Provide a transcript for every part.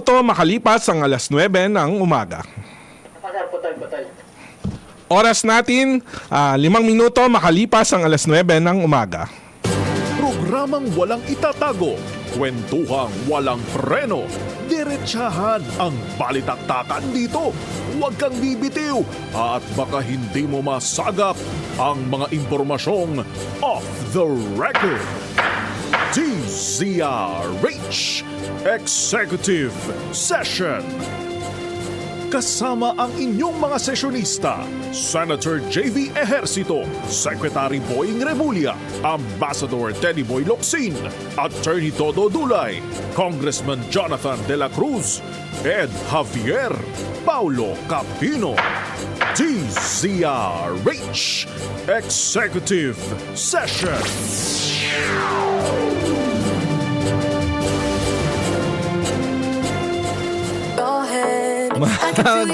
Ito makalipas ang alas 9 ng umaga. Oras natin, 5 minuto makalipas ang alas 9 ng umaga. Programang walang itatago, kwentuhang walang preno, diretsahan ang balitaktakan dito. Huwag kang bibitiw at baka hindi mo masagap ang mga impormasyong off the record. DZRH Executive Session. Kasama ang inyong mga sesyonista, Senator J.V. Ejercito, Secretary Boying Remulla, Ambassador Teddy Boy Locsin, Attorney Todo Dulay, Congressman Jonathan De La Cruz, Ed Javier, Paulo Capino. DZRH Executive Session.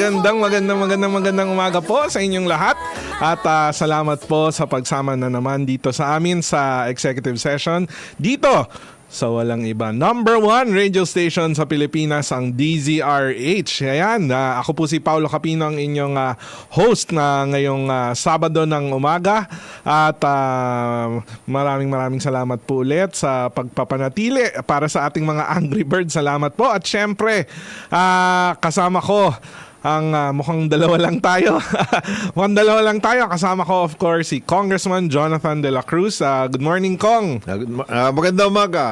Magandang umaga po sa inyong lahat at salamat po sa pagsama na naman dito sa amin sa executive session dito sa walang iba, number 1 radio station sa Pilipinas, ang DZRH. Ayan, ako po si Paulo Capino, ang inyong host na ngayong Sabado ng umaga. At maraming salamat po ulit sa pagpapanatili para sa ating mga Angry Birds. Salamat po. At syempre, kasama ko ang mukhang dalawa lang tayo. Kasama ko, of course, si Congressman Jonathan De La Cruz. Good morning, Kong. Magandang umaga,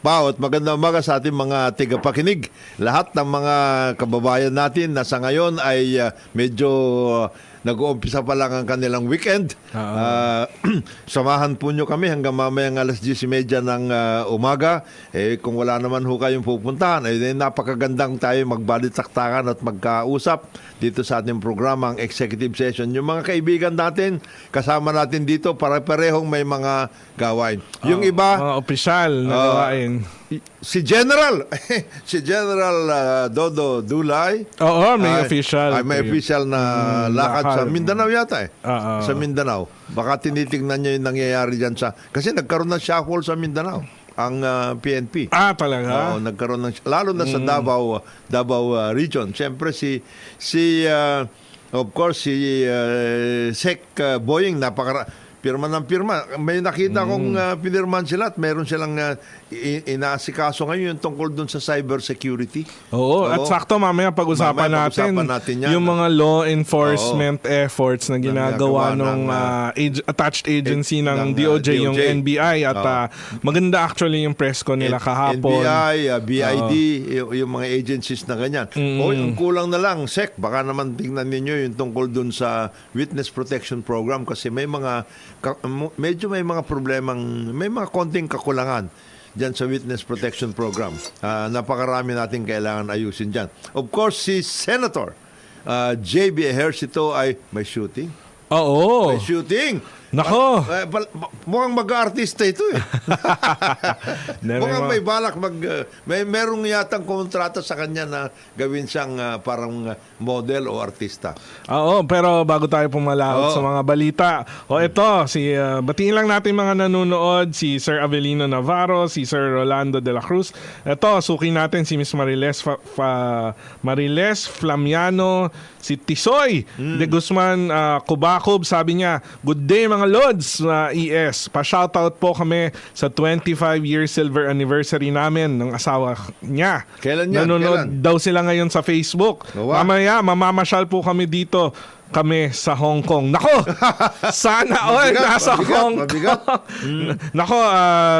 Pao, at magandang umaga sa ating mga tigapakinig. Lahat ng mga kababayan natin na sa ngayon ay medyo nag-uumpisa pa lang ang kanilang weekend. Samahan po nyo kami hanggang mamayang alas 10:30 ng umaga. Kung wala naman ho kayong pupuntahan, napakagandang tayo magbalitaktakan at magkausap dito sa ating programang Executive Session. Yung mga kaibigan natin, kasama natin dito, para-parehong may mga gawain. Yung iba, mga opisyal na gawain. Si General Dodo Dulay. Oo, may official. May official na lakad sa Mindanao yata Sa Mindanao. Baka tinitingnan niya yung nangyayari dyan kasi nagkaroon ng shuffle sa Mindanao ang PNP. Talaga? Oo, nagkaroon ng lalo na sa Davao region. Siyempre of course si Sec Boying pirma ng pirma. May nakita kong pinirman sila at mayroon silang inaasikaso ngayon yung tungkol dun sa cyber security. Oo, at sakto mamaya pag-usapan natin yan, yung mga law enforcement efforts na ginagawa ng attached agency ng DOJ, yung NBI. At maganda actually yung press ko nila kahapon. NBI, BID, yung mga agencies na ganyan. Yung kulang na lang, SEC, baka naman tingnan ninyo yung tungkol dun sa Witness Protection Program kasi may mga may mga konting kakulangan dyan sa Witness Protection Program. Napakarami natin kailangan ayusin dyan. Of course, si Senator J.B. Ejercito ay may shooting. Oo. May shooting. Nako. Mukhang mag-artista ito mukhang may balak merong yatang kontrata sa kanya na gawin siyang parang model o artista. Oo, pero bago tayo pumalawak sa mga balita, ito, batiin lang natin mga nanonood, si Sir Avelino Navarro, si Sir Rolando De La Cruz. Ito, suki natin si Miss Mariles Flamiano, si Tisoy de Guzman Kubakob. Sabi niya, good day mga Lods na ES. Pa-shoutout po kami sa 25-year silver anniversary namin ng asawa niya. Kailan yan? Nanonood daw sila ngayon sa Facebook. Mamaya, mamamasyal po kami dito. Kami sa Hong Kong. Nako! Sana all nasa Hong Kong. Nako,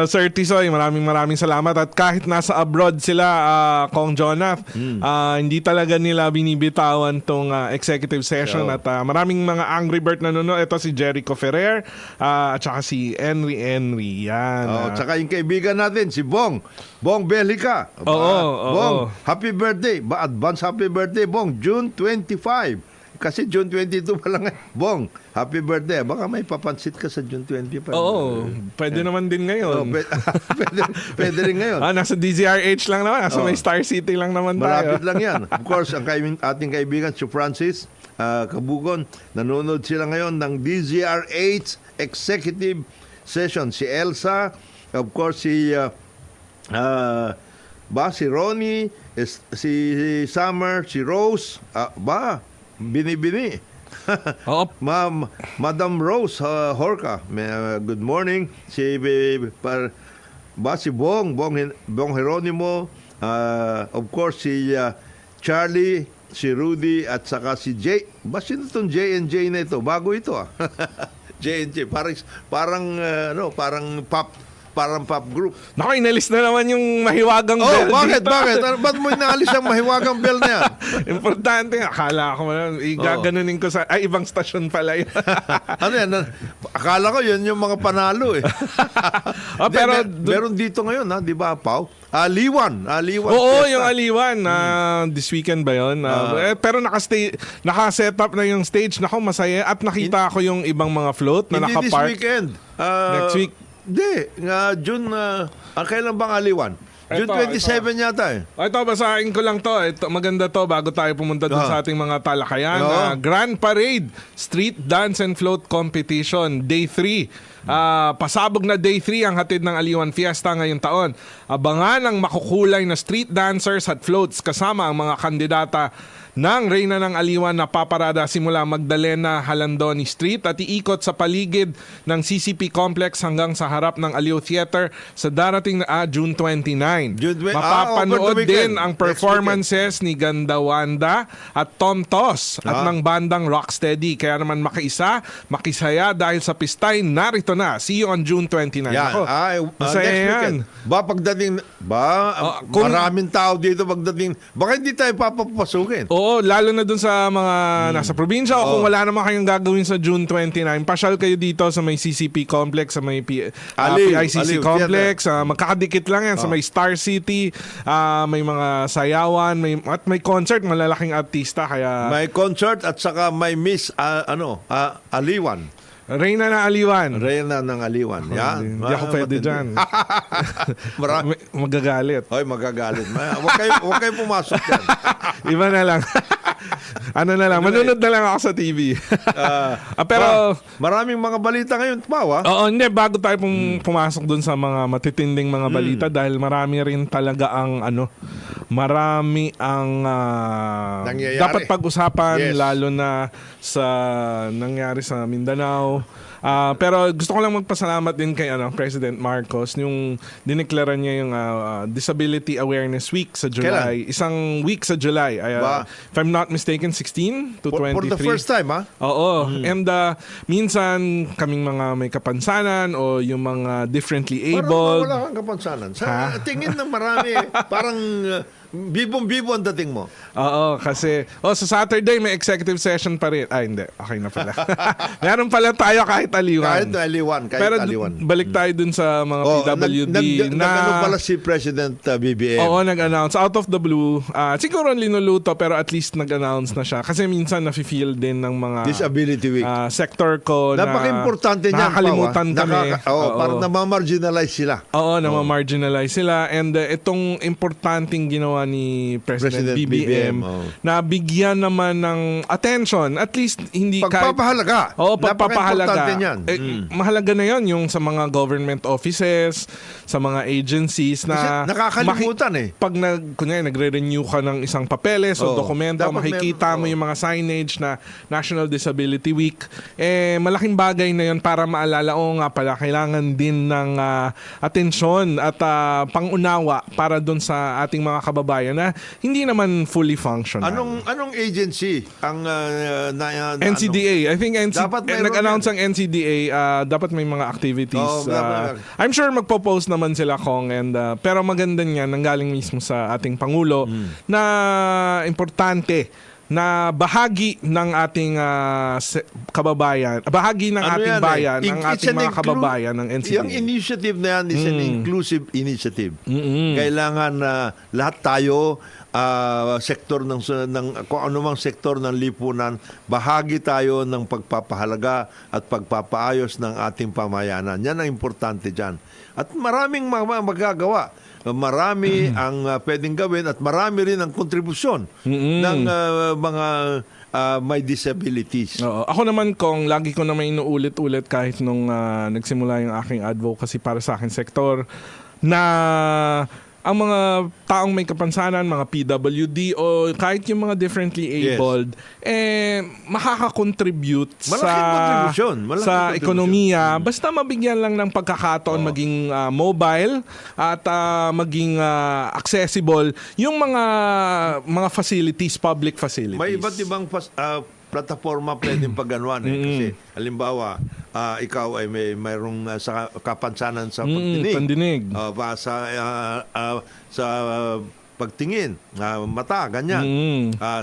Sir Tisoy, maraming salamat. At kahit nasa abroad sila, Kong Jonath, hindi talaga nila binibitawan tong executive session. At maraming mga Angry Bird nanonood. Ito si Jericho Ferrer at saka si Henry. Yan. Tsaka yung kaibigan natin, si Bong Belica. Bong, happy birthday. Advance happy birthday, Bong. June 25. Kasi June 22 pa lang. Bong, happy birthday. Baka may papansit ka sa June 25. Oo, pwede naman din ngayon. Pwede rin ngayon. Nasa DZRH lang naman. Nasa may Star City lang naman tayo. Malapit lang yan. Of course, ang ating kaibigan, si Francis Kabugon, nanonood sila ngayon ng DZRH Executive session. Si Elsa, of course, si Ronnie, si Summer, si Rose, bini-bini. Oo. Madam Rose Horca, good morning. Si Bong Jeronimo, of course si Charlie, si Rudy at saka si Jay. Sino itong J&J na ito? Bago ito J&J, parang pop group. Naku, inalis na naman yung mahiwagang bell bakit? dito. Ba't mo inaalis ang mahiwagang bell na yan? Importante. Akala ko man, igaganunin ko sa... Ay, ibang stasyon pala yun. Ano yan? Akala ko yun yung mga panalo pero... meron dito ngayon, di ba, Pao? Aliwan. Oo, Fiesta. yung Aliwan. This weekend ba yun? Pero naka-set up na yung stage. Naku, masaya. At nakita ko yung ibang mga float na Hindi nakapark. this weekend. Next week. Hindi. June, kailan bang Aliwan? June 27 yata Ito, basahin ko lang to. Ito, maganda to bago tayo pumunta dun sa ating mga talakayan. Grand Parade, Street Dance and Float Competition, Day 3. Pasabog na Day 3 ang hatid ng Aliwan Fiesta ngayong taon. Abangan ang makukulay na street dancers at floats kasama ang mga kandidata ng Reyna ng Aliwan na paparada simula Magdalena Halandoni Street at iikot sa paligid ng CCP Complex hanggang sa harap ng Aliw Theater sa darating na June 29. Mapapanood over the din weekend. ang performances ni Ganda Wanda at Tom Toss at ng bandang Rocksteady. Kaya naman makisaya dahil sa pistay, narito na. See you on June 29. Yan. Ako, masaya Next yan. weekend. Maraming tao dito pagdating. Baka hindi tayo papapasukin. Oo, lalo na dun sa mga nasa probinsya o kung wala naman kayong gagawin sa June 29, pasyal kayo dito sa may CCP Complex, sa may PICC Complex. Magkakadikit lang yan sa may Star City. May mga sayawan, at may concert, malalaking artista. Kaya May concert at saka may Miss Aliwan. Reyna na Aliwan. Reyna ng Aliwan. Yan. Hindi ako pwede dyan. Magagalit. Hoy, magagalit. Huwag kayo pumasok dyan. Iba na lang. Ano na lang, manunod na lang ako sa TV. Pero maraming mga balita ngayon, Pao, Oo, hindi, bago tayo pumasok dun sa mga matitinding mga balita dahil marami rin talaga ang marami ang nangyayari. dapat pag-usapan. Yes. Lalo na sa nangyari sa Mindanao. Pero gusto ko lang magpasalamat din kay President Marcos yung dineklara niya yung Disability Awareness Week sa July. Kailan? Isang week sa July. If I'm not mistaken, 16 to 23. For the first time, Oo. And minsan kaming mga may kapansanan o yung mga differently abled. Wala kang kapansanan. Sa tingin ng marami, parang bibong-bibo ang dating mo. Oo, kasi sa Saturday may executive session pa rin. Ay, hindi. Okay na pala. Meron pala tayo kahit Aliwan. Pero balik tayo dun sa mga PWD Nag-ano pala si President BBM? Oo, nag-announce. Out of the blue. Siguro linuluto pero at least nag-announce na siya. Kasi minsan nafe-feel din ng mga Disability Week. Sector ko na napaka-importante niyan. nakakalimutan kami. Parang namamarginalize sila. Oo, namamarginalize sila. And itong importanteng ginawa ni President BBM na bigyan naman ng attention. At least hindi pagpapahalaga. Oo, pagpapahalaga. Napaka-importante niyan. Mahalaga na yon yung sa mga government offices, sa mga agencies na kasi nakakalimutan pag nagre-renew ka ng isang papeles o dokumento, makikita mo yung mga signage na National Disability Week. Malaking bagay na yon para maalala, nga pala, kailangan din ng atensyon at pangunawa para doon sa ating mga kababayan na hindi naman fully functional. Anong agency ang NCDA. I think nag-announce ang NCDA, dapat may mga activities. I'm sure magpo-post naman sila, Kong, pero maganda niyan, nanggaling mismo sa ating Pangulo na importante na bahagi ng ating kababayan, bahagi ng ating bayan, ng ating mga kababayan ng NCDA. Yung initiative na yan is an inclusive initiative. Kailangan lahat tayo, sektor ng kung anumang sektor ng lipunan, bahagi tayo ng pagpapahalaga at pagpapaayos ng ating pamayanan. Yan ang importante dyan. At maraming magagawa. Marami ang pwedeng gawin at marami rin ang kontribusyon ng mga may disabilities. Oo. Ako naman kung lagi ko na may inuulit-ulit kahit nung nagsimula yung aking advocacy para sa akin sektor na ang mga taong may kapansanan, mga PWD o kahit yung mga differently abled, makaka-contribute Malaking contribution. Malaking sa contribution. ekonomiya. Basta mabigyan lang ng pagkakataon maging mobile at maging accessible yung mga facilities, public facilities. May iba't ibang plataforma pwedeng pagganuan. Kasi, halimbawa, ikaw ay mayroong sa kapansanan sa pagtinig. Pandinig. Sa pagtingin, mata, ganyan.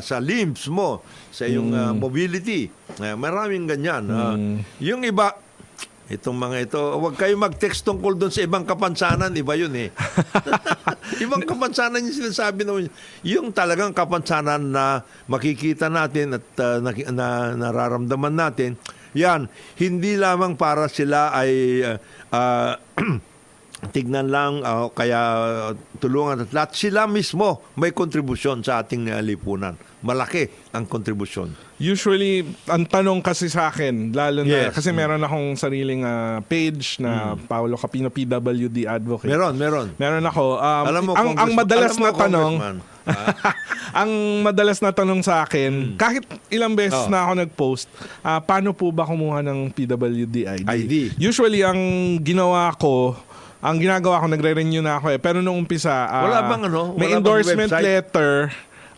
Sa limbs mo, sa iyong mobility. Maraming ganyan. Yung iba, itong mga ito, huwag kayo mag-text tungkol doon sa ibang kapansanan. Iba yun eh. Ibang kapansanan yung sinasabi naman. Yung talagang kapansanan na makikita natin at nararamdaman natin, yan, hindi lamang para sila ay tignan lang, kaya tulungan at lahat. Sila mismo may kontribusyon sa ating lipunan. Malaki ang kontribusyon. Usually, ang tanong kasi sa akin, lalo na, Yes. kasi meron akong sariling page na Paolo Capino PWD Advocate. Meron. Meron ako. Alam mo, ang madalas alam mo, na tanong, Congressman, ang madalas na tanong sa akin, kahit ilang beses na ako nag-post, paano po ba kumuha ng PWD ID? Usually, ang ginagawa ko, nagre-renew na ako Pero nung umpisa, Wala bang may wala bang endorsement website? letter.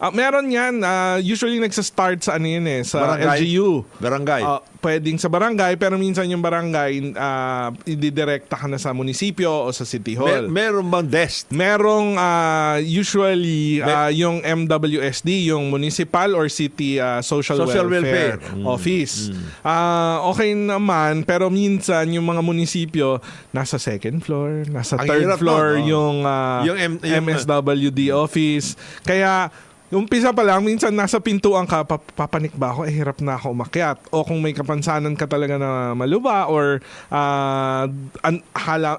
Meron yan. Usually nagsa-start sa sa Barangay? LGU. Barangay. Pwedeng sa barangay, pero minsan yung barangay, ididirekta ka na sa munisipyo o sa City Hall. Meron bang desk? Merong usually yung MWSD, yung Municipal or City Social Welfare Office. Okay naman, pero minsan yung mga munisipyo nasa second floor, nasa Ang third hirap floor nun, yung MSWD office. Kaya umpisa pa lang, minsan nasa pintuan ka, papanik ba ako? Hirap na ako umakyat. O kung may kapansanan ka talaga na maluba or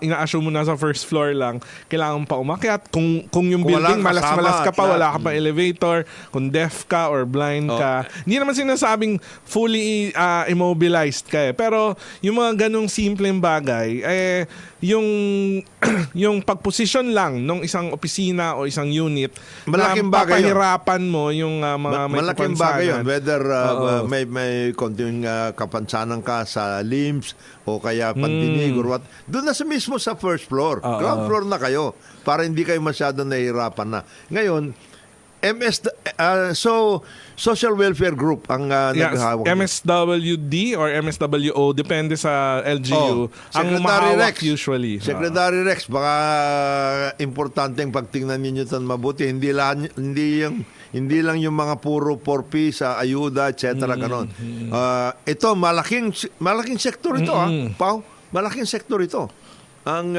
ina-assume mo na sa first floor lang, kailangan pa umakyat. Kung yung Kung building, walang kasama, malas-malas ka pa, wala ka lahat. pa elevator, kung deaf ka or blind ka. Hindi naman sinasabing fully immobilized ka Pero yung mga ganong simpleng bagay, yung pagposisyon lang ng isang opisina o isang unit, Malaking bagay yun. papahirapan mo yung mga may Malaking kapansanan. bagay yun. Whether may konting kapansanan ka sa limbs o kaya pandinig or what. Doon na mismo sa first floor. Ground floor na kayo para hindi kayo masyado nahihirapan na. Ngayon, Social Welfare Group ang naghahawak. MSWD or MSWO, depende sa LGU. Ang Secretary mahawak Rex. usually. Secretary Rex, baka importanteng pagtingnan ninyo ito mabuti. Hindi lang yung mga puro 4P sa ayuda, etc. Ganon. Ito, malaking sektor ito. Pao, malaking sektor ito. Ang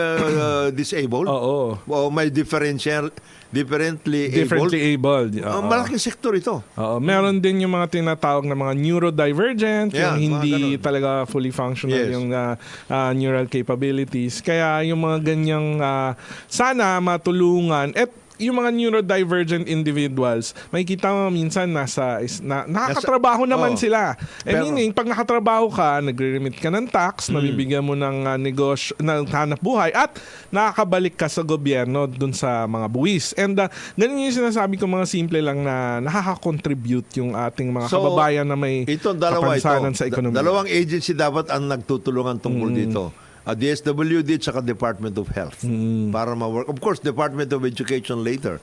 disabled. Oo. O may differently Abled. malaking sektor ito. Meron din yung mga tinatawag na mga neurodivergent, Yeah, yung hindi mga ganun. talaga fully functional Yes. yung neural capabilities. Kaya yung mga ganyang sana matulungan. Yung mga neurodivergent individuals, makikita mo minsan nakakatrabaho naman sila. Meaning, pag nakatrabaho ka, nagre-remit ka ng tax, nabibigyan mo ng negosyo, ng hanap buhay, at nakakabalik ka sa gobyerno dun sa mga buwis. And ganun yung sinasabi ko, mga simple lang na nakaka-contribute yung ating mga kababayan na may kapansanan sa ekonomiya. Dalawang agency dapat ang nagtutulungan tungkol dito. DSWD at saka Department of Health para ma-work. Of course, Department of Education later.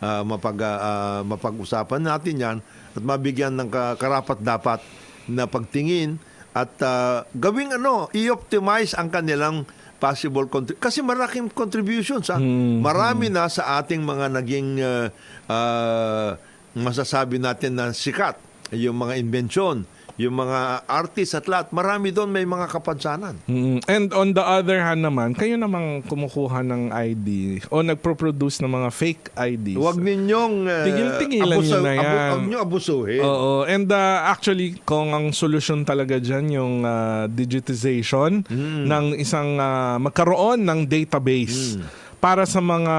Mapag-usapan natin yan at mabigyan ng karapat-dapat na pagtingin at gawing i-optimize ang kanilang possible kasi malaking contributions. Marami na sa ating mga naging masasabi natin na sikat, yung mga inbensyon, yung mga artists at lahat, marami doon may mga kapansanan. And on the other hand naman, kayo namang kumukuha ng ID o nagpo-produce ng mga fake IDs. Huwag ninyong Tigil-tigilan nyo na yan. Huwag nyo abusuhin. Oo. And actually, kung ang solusyon talaga dyan, yung digitization ng isang magkaroon ng database para sa mga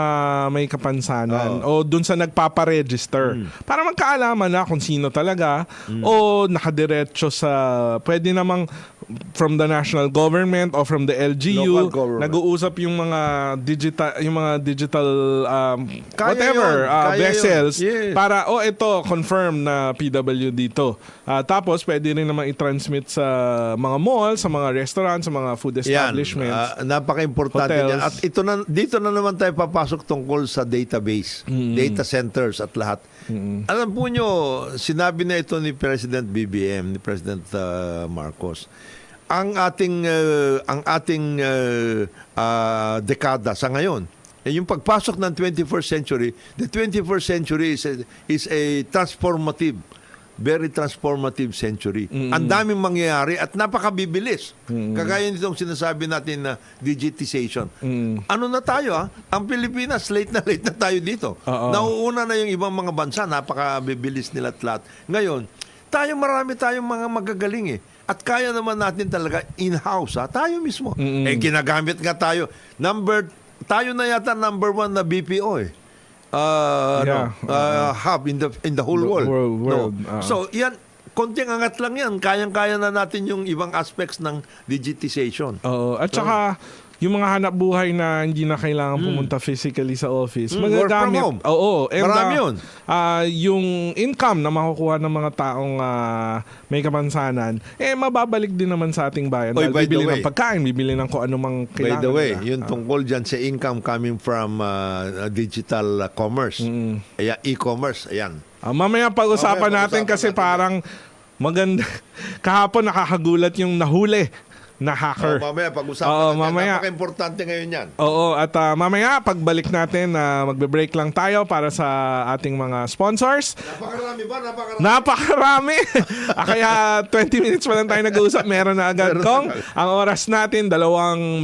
may kapansanan o dun sa nagpaparegister. Para magkaalaman na kung sino talaga o nakadiretso sa pwede namang from the national government o from the LGU. Local government. Nag-uusap yung mga digital Kaya whatever yun, kaya vessels yun. Yes. para ito confirm na PW dito. Tapos pwede rin naman i-transmit sa mga mall, sa mga restaurant, sa mga food establishments. Napaka-importante hotels. yan. At dito na naman tayo papasok tungkol sa database, data centers at lahat. Alam po nyo, sinabi na ito ni President BBM, ni President Marcos. Ang ating dekada sa ngayon, yung pagpasok ng 21st century, the 21st century is a very transformative century. Ang daming mangyayari at napakabibilis. Kagaya nitong sinasabi natin na digitization. Ano na tayo Ang Pilipinas, late na tayo dito. Nauuna na yung ibang mga bansa, napakabibilis nila at lahat. Ngayon, marami tayong mga magagaling At kaya naman natin talaga in-house tayo mismo. Ginagamit nga tayo. Tayo na yata number 1 na BPO hub in the whole world. World. So, yan, konting angat lang yan. Kayang-kaya na natin yung ibang aspects ng digitization. Oo. At saka, yung mga hanap buhay na hindi na kailangan pumunta physically sa office, Work from magagamit. home. Oo. And, Marami yun. Yung income na makukuha ng mga taong may kapansanan, mababalik din naman sa ating bayan. Oy, Dahil by the bibili way. ng pagkain, bibili ng kung ano mang By kailangan the way, nila. yung tungkol dyan sa income coming from digital commerce. Ayan, e-commerce, ayan. Mamaya pag-usapan natin kasi parang maganda. Kahapon nakakagulat yung nahuli na hacker. Mamaya pag-usapan natin. Mamaya. Napaka-importante ngayon yan. Oo, at mamaya pagbalik natin, magbe-break lang tayo para sa ating mga sponsors. Napakarami ba? Napakarami! Kaya 20 minutes pa lang tayo nag-uusap, meron na agad kong. Ang oras natin, 2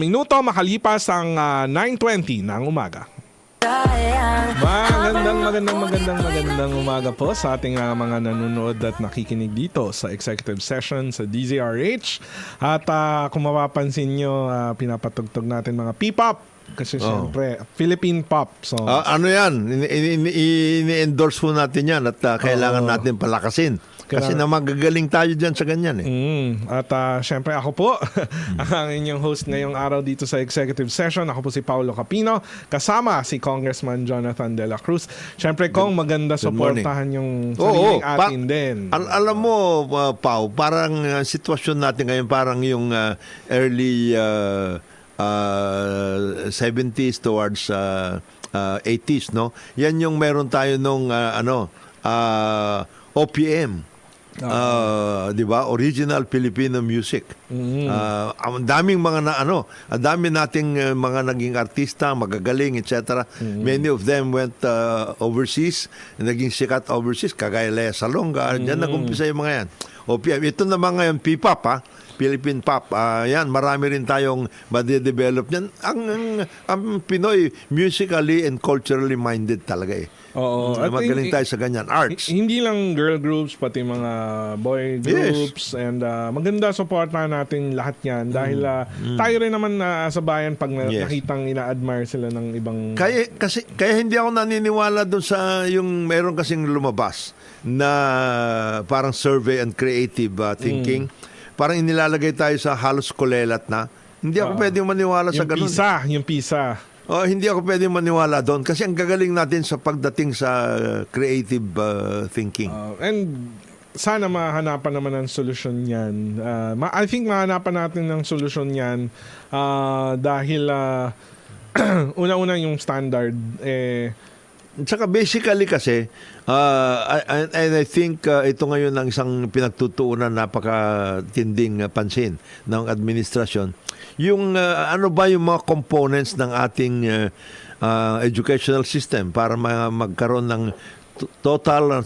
minuto makalipas ang 9:20 ng umaga. Magandang umaga po sa ating mga nanonood at nakikinig dito sa executive session sa DZRH. At kung mapapansin nyo, pinapatugtog natin mga P-pop. Kasi siyempre, Philippine pop songs. Ano yan? Ini-endorse po natin yan at kailangan natin palakasin. Kasi na magagaling tayo dyan sa ganyan At syempre ako po, ang inyong host ngayong araw dito sa executive session. Ako po si Paulo Capino, kasama si Congressman Jonathan De La Cruz. Syempre kung maganda suportahan yung sariling atin din. Alam mo, Pau, parang sitwasyon natin ngayon parang yung early 70s towards 80s, no? Yan yung meron tayo nung OPM. Di ba? Original Filipino music. Ang daming mga ang dami nating mga naging artista, magagaling, etc. Many of them went overseas, naging sikat overseas, kagaya Lea Salonga. Diyan nag-umpisa yung mga yan. OPM. Ito naman ngayon, P-pop, Philippine pop. Yan, marami rin tayong ma-develop yan. Ang Pinoy, musically and culturally minded talaga Oo. At magaling tayo sa ganyan. Arts. Hindi lang girl groups, pati mga boy groups. And maganda supportahan natin lahat yan. Dahil tayo rin naman sa bayan pag nakitang ina-admire sila ng ibang... Kaya hindi ako naniniwala doon sa yung meron kasing lumabas na parang survey and creative thinking. Parang inilalagay tayo sa halos kulelat na. Hindi ako pwedeng maniwala sa ganun. Yung PISA. Hindi ako pwedeng maniwala doon kasi ang gagaling natin sa pagdating sa creative thinking. And sana mahanapan naman ng solusyon yan. I think mahanapan natin ng solusyon yan dahil una-una yung standard. Tsaka basically kasi, and I think ito ngayon ang isang pinagtutuunan napakatinding pansin ng administrasyon. Yung ano ba yung mga components ng ating educational system para magkaroon ng total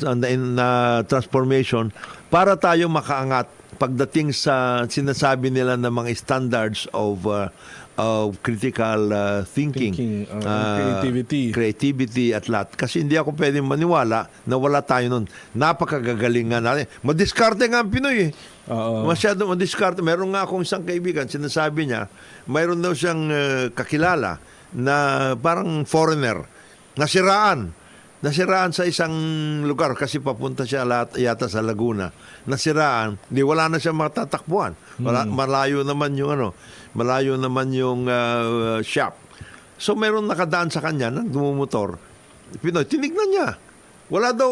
transformation para tayo makaangat pagdating sa sinasabi nila na mga standards of critical thinking, creativity at lahat. Kasi hindi ako pwedeng maniwala na wala tayo nun. Napakagagaling nga natin. Madiskarte nga ang Pinoy Masyado madiskarte. Meron nga akong isang kaibigan, sinasabi niya, mayroon daw siyang kakilala na parang foreigner. Nasiraan sa isang lugar kasi papunta siya yata sa Laguna. Nasiraan, wala na siya matatakbuhan. Malayo naman yung shop. So meron nakadaan sa kanya ng dumumotor. Pinoy, tinignan niya. Wala daw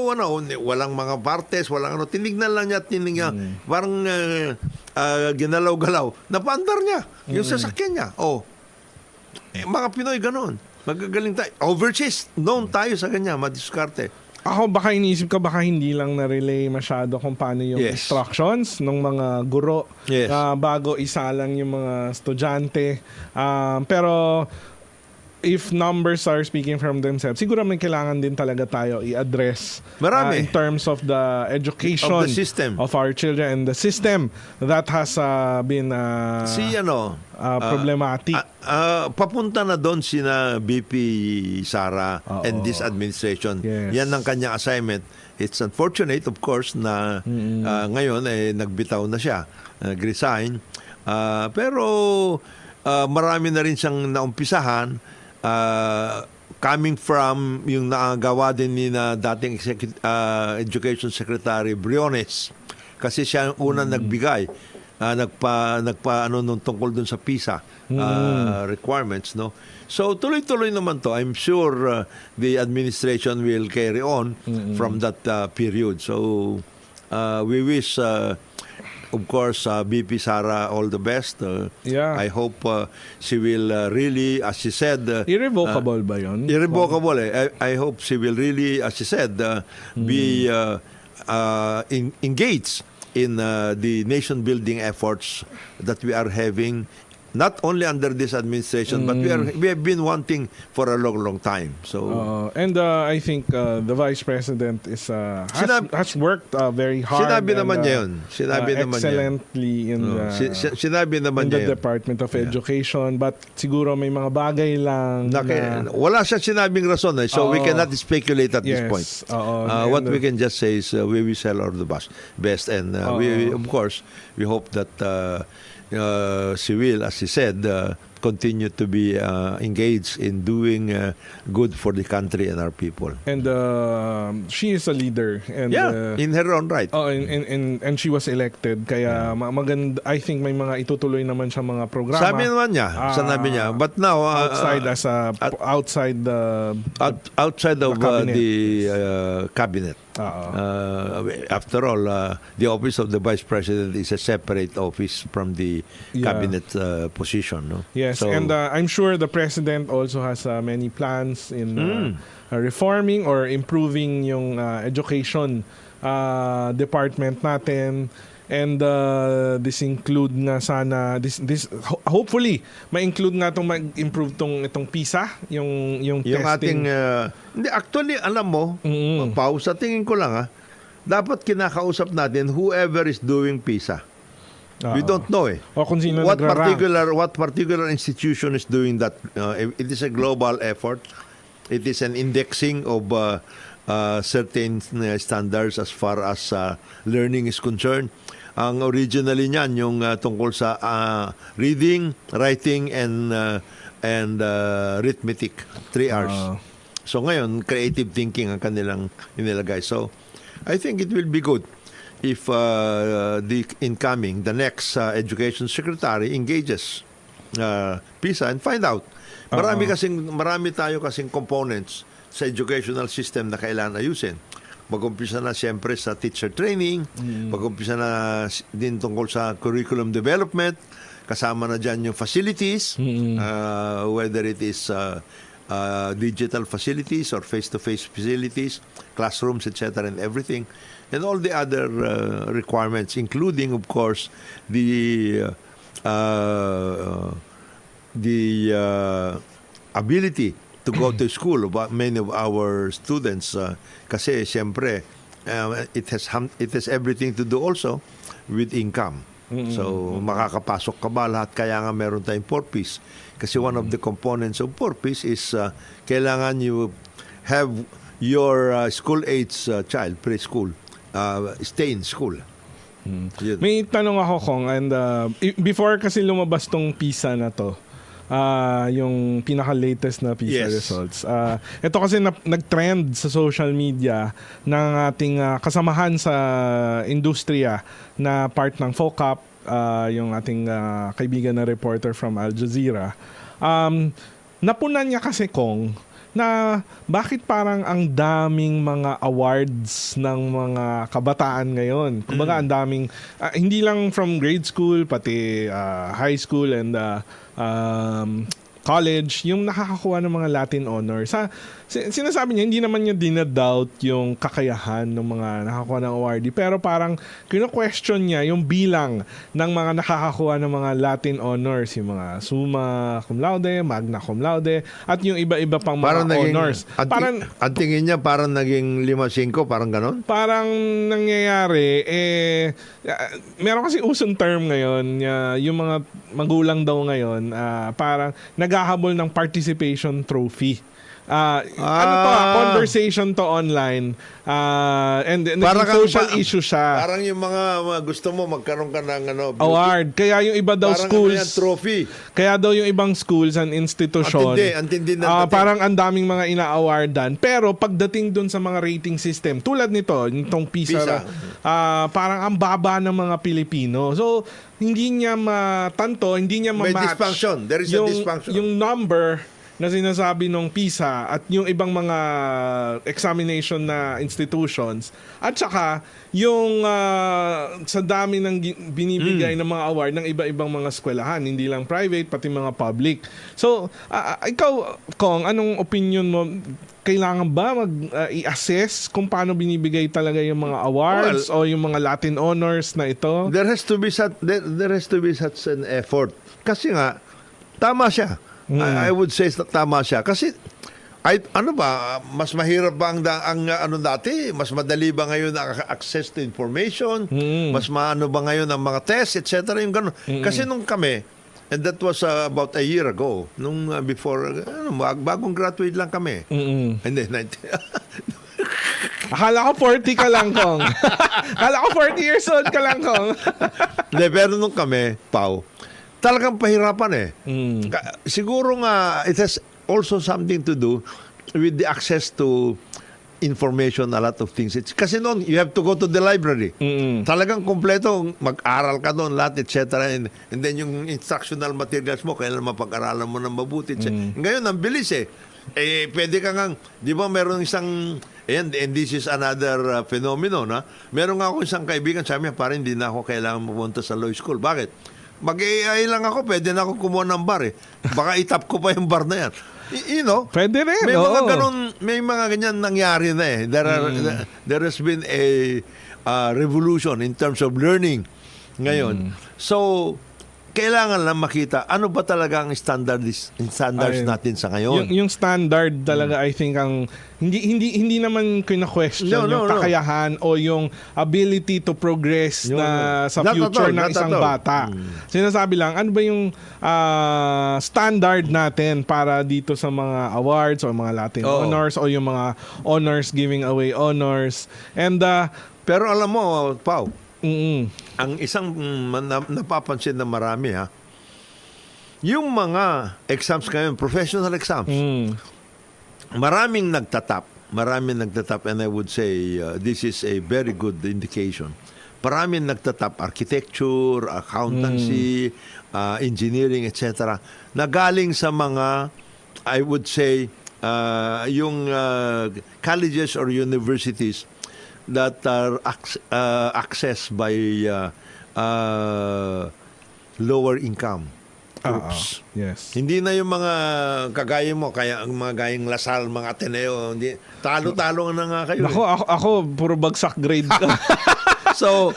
walang mga partes, walang tinignan lang niya, parang ginalaw-galaw. Napaandar niya yung sasakyan niya. Mga Pinoy ganoon. Magagaling tayo. Overseas, known tayo sa kanya, madiskarte. Ako, baka iniisip ka, baka hindi lang na-relay masyado kung paano yung instructions ng mga guro bago isalang yung mga estudyante. Pero if numbers are speaking from themselves, siguro may kailangan din talaga tayo i-address in terms of the education of the system of our children and the system that has been problematic. Papunta na doon sina BP Sara and this administration. Yan ang kanyang assignment. It's unfortunate, of course, na ngayon nagbitaw na siya, nag-resign. Pero marami na rin siyang naumpisahan. Coming from yung naagawa din ni na dating Education Secretary Briones, kasi siya ang unang nagbigay nung tungkol dun sa PISA requirements, no. So tuloy-tuloy naman to. I'm sure the administration will carry on from that period. So we wish of course, BP Sara, all the best. I hope she will really, as she said... irrevocable ba yun? Irrevocable. I hope she will really, as she said, be engaged in the nation-building efforts that we are having, not only under this administration, but we have been wanting for a long time. So and I think the Vice President has worked very hard. Sinabi naman niya yun. Excellently in the Department of Education. But siguro may mga bagay lang wala siya sinabing rason. So we cannot speculate at this point. What we can just say is we wish her all the best. And we, of course, we hope that she will, as she said, continue to be engaged in doing good for the country and our people. And she is a leader. And, in her own right. And she was elected. Kaya maganda, I think may mga itutuloy naman siya mga programa. Sabi naman niya. Sanabi niya. But now, outside of the cabinet. After all, the office of the Vice President is a separate office from the cabinet position. No? Yes, so, and I'm sure the President also has many plans in reforming or improving yung education department natin. And this include nga sana hopefully ma-include nga itong mag-improve itong PISA, yung testing. Hindi, actually alam mo, Pao, sa tingin ko lang dapat kinakausap natin whoever is doing PISA. We don't know O kung sino what particular institution is doing that. It is a global effort. It is an indexing of certain standards as far as learning is concerned. Ang originally niyan yung tungkol sa reading, writing, and arithmetic, 3 R's. So ngayon, creative thinking ang kanilang inilagay. So I think it will be good if the next education secretary engages PISA and find out. Marami tayo kasing components sa educational system na kailangan ayusin. Mag-umpisa na siyempre sa teacher training, mag-umpisa na din tungkol sa curriculum development, kasama na dyan yung facilities, whether it is digital facilities or face-to-face facilities, classrooms, etc. and everything, and all the other requirements, including, of course, the ability to go to school about many of our students kasi siyempre it has everything to do also with income. So makakapasok ka ba lahat, kaya nga meron tayong 4Ps kasi one of the components of 4Ps is kailangan you have your school age child, preschool, stay in school. May tanong ako, Kong, and before kasi lumabas tong PISA na to, yung pinaka-latest na PISA Yes. results. Ito kasi nag-trend sa social media ng ating kasamahan sa industriya na part ng FOCAP, yung ating kaibigan na reporter from Al Jazeera. Napunan niya kasi, Kong, na bakit parang ang daming mga awards ng mga kabataan ngayon. Kumbaga ang daming, hindi lang from grade school, pati high school and college, yung nakakakuha ng mga Latin honors. Sinasabi niya, hindi naman niya dinadoubt yung kakayahan ng mga nakakuha ng awardee, pero parang kino-question niya yung bilang ng mga nakakakuha ng mga Latin honors, yung mga summa cum laude, magna cum laude, at yung iba-iba pang mga honors. Ang tingin niya parang naging 5-5, parang ganon? Parang nangyayari, meron kasi usong term ngayon, yung mga magulang daw ngayon, parang naghahabol ng participation trophy. Conversation to online, and social issue siya. Parang yung mga gusto mo magkaroon ka ng award. Kaya yung iba daw parang schools, trophy. Kaya daw yung ibang schools and institution, antindi na parang ang daming mga ina-awardan. Pero pagdating dun sa mga rating system, tulad nitong PISA. Parang ang baba ng mga Pilipino. So, hindi niya matanto, hindi niya ma-match. May dysfunction. There is a dysfunction. Yung number na sinasabi ng PISA at yung ibang mga examination na institutions, at saka yung sa dami ng binibigay ng mga award ng iba-ibang mga eskwelahan, hindi lang private, pati mga public. So, ikaw, Kong, anong opinion mo? Kailangan ba i-assess kung paano binibigay talaga yung mga awards o yung mga Latin honors na ito? There has to be such an effort. Kasi nga, tama siya. I would say tama siya. Kasi, mas mahirap ba ang dati? Mas madali ba ngayon ang access to information? Mas maano ba ngayon ang mga tests, etc. Yung ganun. Kasi nung kami, and that was about a year ago, nung before, bagong graduate lang kami. Hindi, 90. Akala ko 40 ka lang, Kong. Akala ko 40 years old ka lang, Kong. Hindi, pero nung kami, Pao, talagang pahirapan siguro nga, it has also something to do with the access to information, a lot of things. Kasi noon, you have to go to the library. Talagang kompleto, mag-aral ka doon, lahat, etc. And then yung instructional materials mo, kailan mapag-aralan mo ng mabuti, etc. Ngayon, ang bilis pwede ka ngang, di ba meron isang, and this is another phenomenon, meron nga ako isang kaibigan, sabi niya, parang hindi na ako kailangan pumunta sa law school. Bakit? Mag-AI lang ako, pwede na ako kumuha ng bar Baka itap ko pa yung bar na yan. Pwede rin. May mga ganyan nangyari na There has been a revolution in terms of learning ngayon. So, kailangan lang makita ano ba talaga ang standards natin sa ngayon. Yung standard talaga, I think, ang hindi naman kina-question yung kakayahan o yung ability to progress sa future ng isang bata. Sinasabi lang, ano ba yung standard natin para dito sa mga awards o mga Latin honors o yung mga honors, giving away honors. And pero alam mo, Pao, ang isang napapansin na marami yung mga exams ngayon, professional exams, maraming nagtatap and I would say this is a very good indication. Maraming nagtatap architecture, accountancy, engineering, etc. na galing sa mga, I would say, yung colleges or universities that are accessed by lower income groups. Yes. Hindi na yung mga kagaya mo, kaya ang mga gayang Lasal, mga Ateneo, talo-talo na nga kayo. Ako puro bagsak grade ka. So,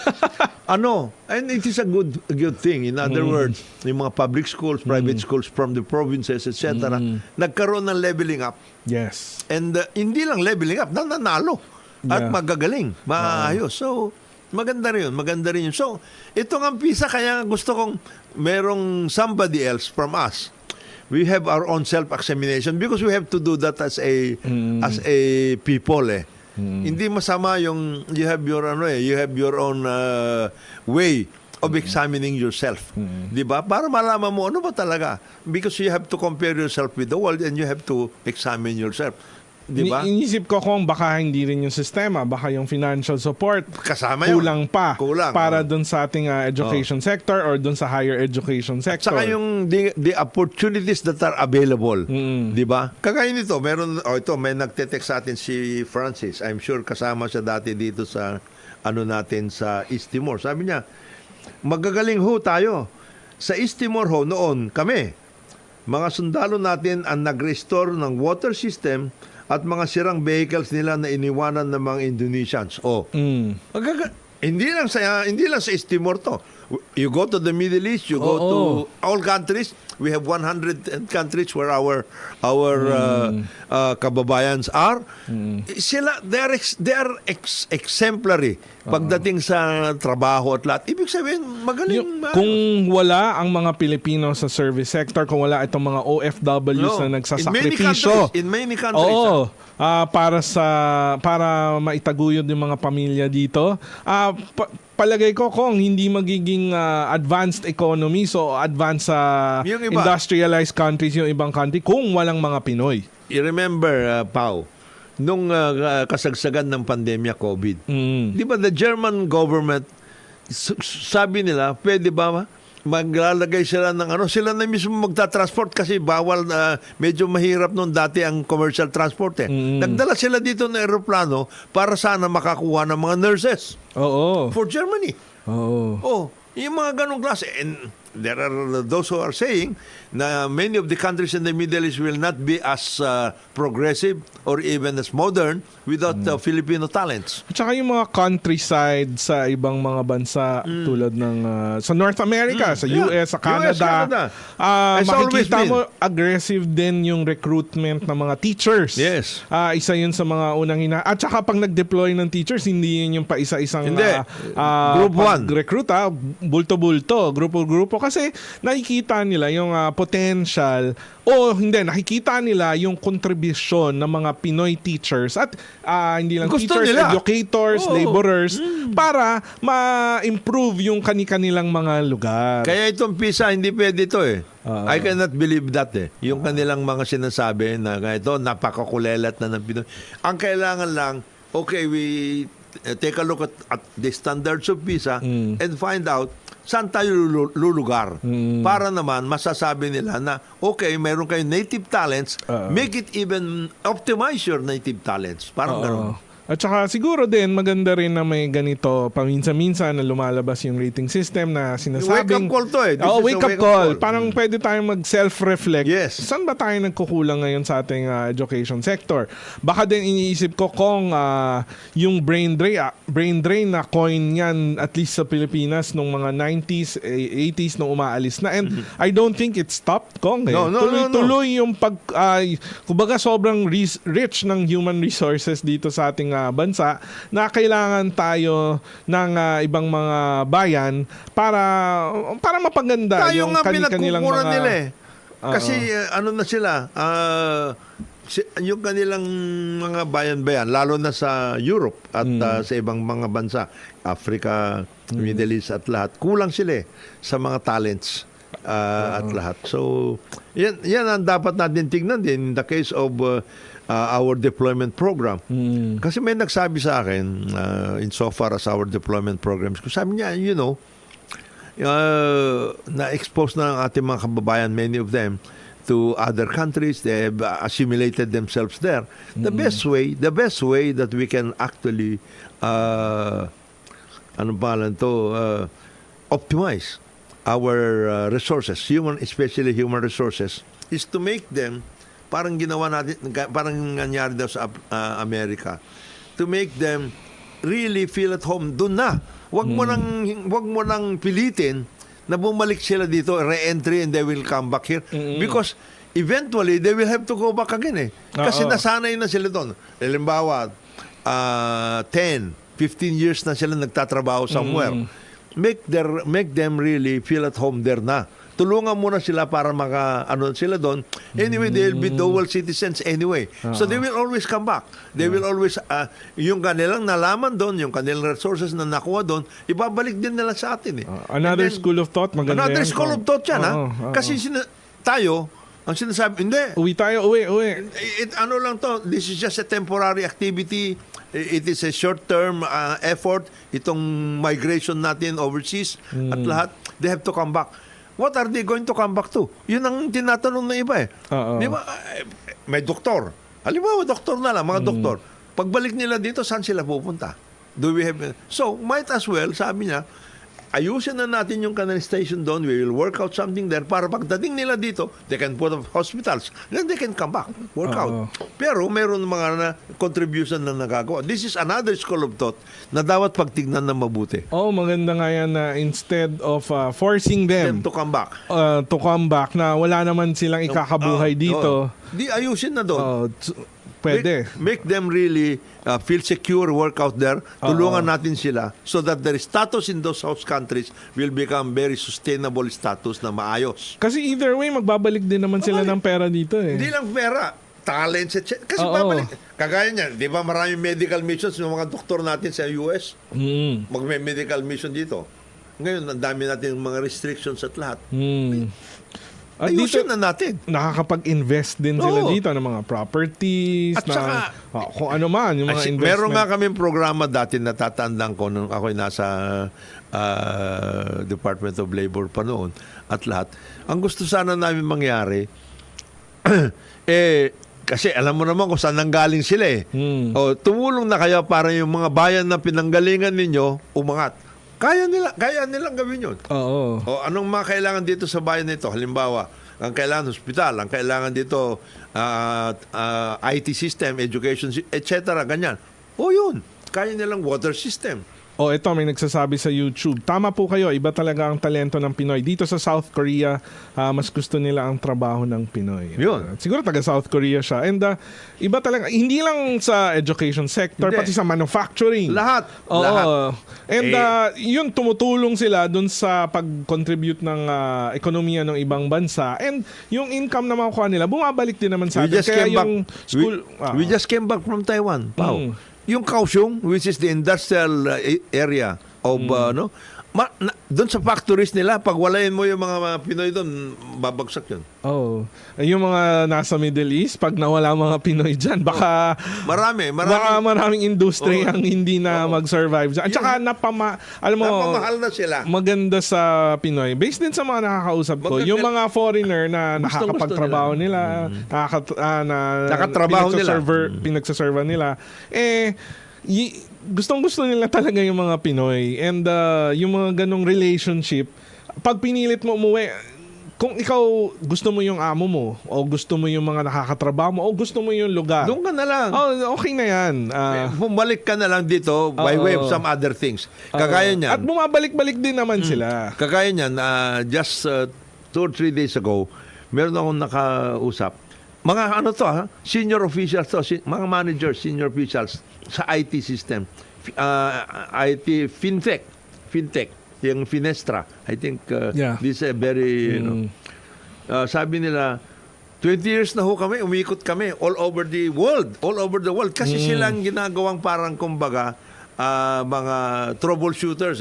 and it is a good thing. In other words, yung mga public schools, private schools from the provinces, etc., nagkaroon ng leveling up. Yes. And hindi lang leveling up, nanalo. At magagaling, maayos. So, maganda rin yun. So, ito nga PISA, kaya gusto kong merong somebody else from us. We have our own self-examination because we have to do that as a people Hindi masama yung you have your own way of examining yourself. Di ba? Para malaman mo ano ba talaga. Because you have to compare yourself with the world and you have to examine yourself. Di ba? Inisip ko kung baka hindi rin yung sistema, baka yung financial support Kasama yun. kulang pa Kulang, para dun sa ating education sector or dun sa higher education sector. Saka yung the opportunities that are available. Di ba? Kagaya nito, may nagte-text sa atin si Francis. I'm sure kasama siya dati dito sa natin sa East Timor. Sabi niya, magagaling ho tayo. Sa East Timor ho, noon kami, mga sundalo natin ang nag-restore ng water system at mga sirang vehicles nila na iniwanan ng mga Indonesians. Hindi lang sa East Timor to. You go to the Middle East, you go to all countries. We have 100 countries where our kababayans are. Sila they are exemplary pagdating sa trabaho at lahat. Ibig sabihin magaling. Kung wala ang mga Pilipino sa service sector, kung wala itong mga OFWs na nagsasakripisyo. In many countries. Para maitaguyod yung mga pamilya dito. Palagay ko kung hindi magiging advanced economy, so advanced industrialized countries yung ibang country kung walang mga Pinoy. You remember, Pao, nung kasagsagan ng pandemya COVID, di ba the German government, sabi nila, pwede ba maglalagay sila ng sila na mismo magta-transport kasi bawal medyo mahirap nung dati ang commercial transport eh. Nagdala sila dito ng eroplano para sana makakuha ng mga nurses. For Germany. Yung mga ganong klase. And there are those who are saying na many of the countries in the Middle East will not be as progressive or even as modern without Filipino talents. At saka yung mga countryside sa ibang mga bansa tulad ng sa North America, sa US, sa Canada. Makikita mo aggressive din yung recruitment ng mga teachers. Yes. Isa yun sa mga unang At saka pag nag-deploy ng teachers, hindi yun yung pa-isa-isang Group 1. Recruit, bulto-bulto, grupo-grupo. Kasi nakikita nila yung potential nakikita nila yung kontribusyon ng mga Pinoy teachers at hindi lang Gusto teachers, nila. educators, laborers para ma-improve yung kanilang mga lugar. Kaya itong PISA, hindi pwede ito eh. I cannot believe that eh. Yung kanilang mga sinasabi na ito, napakakulelat na ng Pinoy. Ang kailangan lang, okay, we take a look at the standards of PISA and find out saan tayo lulugar para naman masasabi nila na okay, meron kayong native talents, make it even optimize your native talents. Parang gano'n. At saka siguro din maganda rin na may ganito paminsan-minsan na lumalabas yung rating system na sinasabing wake up call to eh. wake up call. Parang pwede tayong mag-self-reflect. Yes. Saan ba tayo nagkukulang ngayon sa ating education sector? Baka din iniisip ko kung yung brain drain na coin yan at least sa Pilipinas nung mga 90s, 80s nung umaalis na. And I don't think it stopped, Kong. Tuloy-tuloy yung kumbaga sobrang rich ng human resources dito sa ating bansa na kailangan tayo ng ibang mga bayan para mapaganda yung kanilang mga nila eh. Kasi na sila yung kanilang mga bayan-bayan lalo na sa Europe at sa ibang mga bansa, Africa, Middle East at lahat, kulang sila sa mga talents at lahat. So yan ang dapat natin tingnan din in the case of our deployment program. Kasi may nagsabi sa akin insofar as our deployment programs, sabi niya, na-expose na ang ating mga kababayan, many of them, to other countries. They have assimilated themselves there. The best way that we can actually optimize our resources, especially human resources, is to make them parang ginawa natin, parang nangyari daw sa Amerika, to make them really feel at home doon na. Wag mo nang pilitin na bumalik sila dito, re-entry, and they will come back here because eventually they will have to go back again eh. Kasi nasanay na sila doon. Halimbawa 10, 15 years na sila nagtatrabaho somewhere. Make them really feel at home there na. tulungan muna sila para ano sila doon. Anyway, they'll be dual citizens anyway. So they will always come back. They will always, yung kanilang nalaman doon, yung kanilang resources na nakuha doon, ibabalik din nila sa atin. Another school of thought, maganda Another yan, school of thought yan, Kasi tayo, ang sinasabi, hindi. Uwi. Ano lang to, this is just a temporary activity. It is a short-term effort. Itong migration natin overseas at lahat, they have to come back. What are they going to come back to? Yun ang tinatanong ng iba Di ba? May doktor. Halimbawa, doktor na lang, mga doktor. Pagbalik nila dito, saan sila pupunta? So, might as well, sabi niya, ayusin na natin yung canal station doon. We will work out something there para pagdating nila dito, they can put up hospitals. Then they can come back, work out. Pero meron mga contribution na nagagawa. This is another school of thought na dapat pagtignan na mabuti. Maganda nga yan na instead of forcing them to come back. Na wala naman silang ikakabuhay dito. Di ayusin na doon. Pwede. Make them really feel secure, work out there. Tulungan natin sila so that their status in those host countries will become very sustainable status na maayos. Kasi either way, magbabalik din naman sila ng pera dito Hindi lang pera, talents, etc. Kasi babalik. Kagaya niyan, di ba maraming medical missions ng mga doktor natin sa US? Magme-medical mission dito. Ngayon, ang dami natin mga restrictions at lahat. At ayusin dito, na natin. Nakakapag-invest din sila dito ng mga properties, at saka, kung ano man, yung mga investment. Meron nga kaming programa dati na tatandaan ko nung ako'y nasa Department of Labor pa noon at lahat. Ang gusto sana namin mangyari, kasi alam mo naman kung saan nanggaling sila tumulong na kaya para yung mga bayan na pinanggalingan ninyo, umangat. Kaya nilang gawin yun. Anong mga kailangan dito sa bayan nito? Halimbawa, ang kailangan hospital, ang kailangan dito IT system, education, etc. Ganyan. Yun. Kaya nilang water system. Ito may nagsasabi sa YouTube. Tama po kayo, iba talaga ang talento ng Pinoy. Dito sa South Korea, mas gusto nila ang trabaho ng Pinoy. Yun. Siguro taga South Korea siya. And iba talaga, hindi lang sa education sector, pati sa manufacturing. Lahat. And yun, tumutulong sila dun sa pag-contribute ng ekonomiya ng ibang bansa. And yung income na makukuha nila, bumabalik din naman sa atin. Kaya yung school... We just came back from Taiwan, Pao. Yung Kaohsiung, which is the industrial area of, doon sa factories nila, pag walayin mo yung mga Pinoy doon, babagsak yun. Yung mga nasa Middle East, pag nawala mga Pinoy dyan, baka maraming industry ang hindi na mag-survive dyan. At saka alam mo, napamahal na sila. Maganda sa Pinoy. Based din sa mga nakakausap ko, yung mga foreigner na nakakapagtrabaho nila, nakatrabaho nila, pinagsaserva nila, gustong-gusto nila talaga yung mga Pinoy. And yung mga ganong relationship, pag pinilit mo umuwi, kung ikaw gusto mo yung amo mo, o gusto mo yung mga nakakatrabaho mo, o gusto mo yung lugar, doon ka na lang. Okay na yan. Bumalik ka na lang dito by way of some other things. Kagaya niyan. At bumabalik-balik din naman sila. Kagaya niyan, just 2 or 3 days ago, meron akong nakausap. Mga senior officials to, mga managers, senior officials sa IT system. IT, fintech, yung Finestra. I think this is a very, sabi nila, 20 years na ho kami, umikot kami all over the world. Kasi silang ginagawang parang kumbaga, mga troubleshooters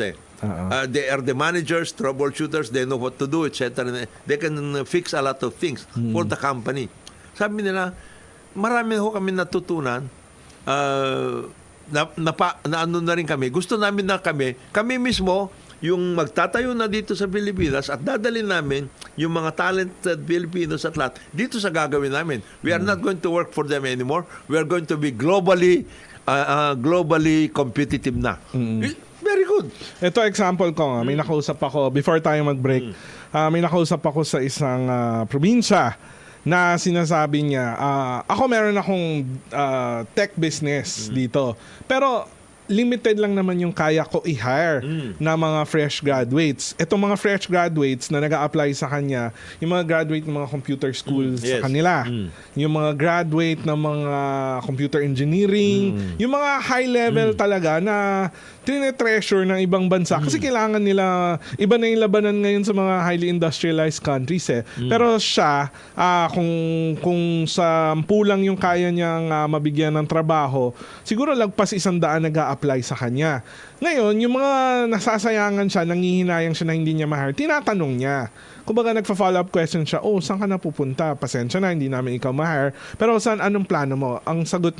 they are the managers, troubleshooters, they know what to do, etc. They can fix a lot of things for the company. Sabi nila, marami ho kami natutunan, na ano na rin kami. Gusto namin na kami mismo, yung magtatayo na dito sa Pilipinas at dadalhin namin yung mga talented Filipinos at lahat dito sa gagawin namin. We are not going to work for them anymore. We are going to be globally competitive na. Very good. Ito example ko, may nakausap ako before tayo mag-break. May nakausap ako sa isang probinsya na sinasabi niya, ako meron akong tech business dito. Pero limited lang naman yung kaya ko i-hire na mga fresh graduates. Itong mga fresh graduates na nag-a-apply sa kanya, yung mga graduate ng mga computer schools Yes. sa kanila, yung mga graduate ng mga computer engineering, yung mga high level talaga na tinetreasure ng ibang bansa kasi kailangan nila, iba na yung labanan ngayon sa mga highly industrialized countries eh. Pero siya, kung sa pulang yung kaya niyang mabigyan ng trabaho, siguro lagpas 100 nag-a-apply sa kanya. Ngayon, yung mga nasasayangan siya, nanghihinayang siya na hindi niya ma-hire, tinatanong niya. Kumbaga nagfa-follow up question siya, saan ka na pupunta? Pasensya na, hindi namin ikaw ma-hire. Pero anong plano mo? Ang sagot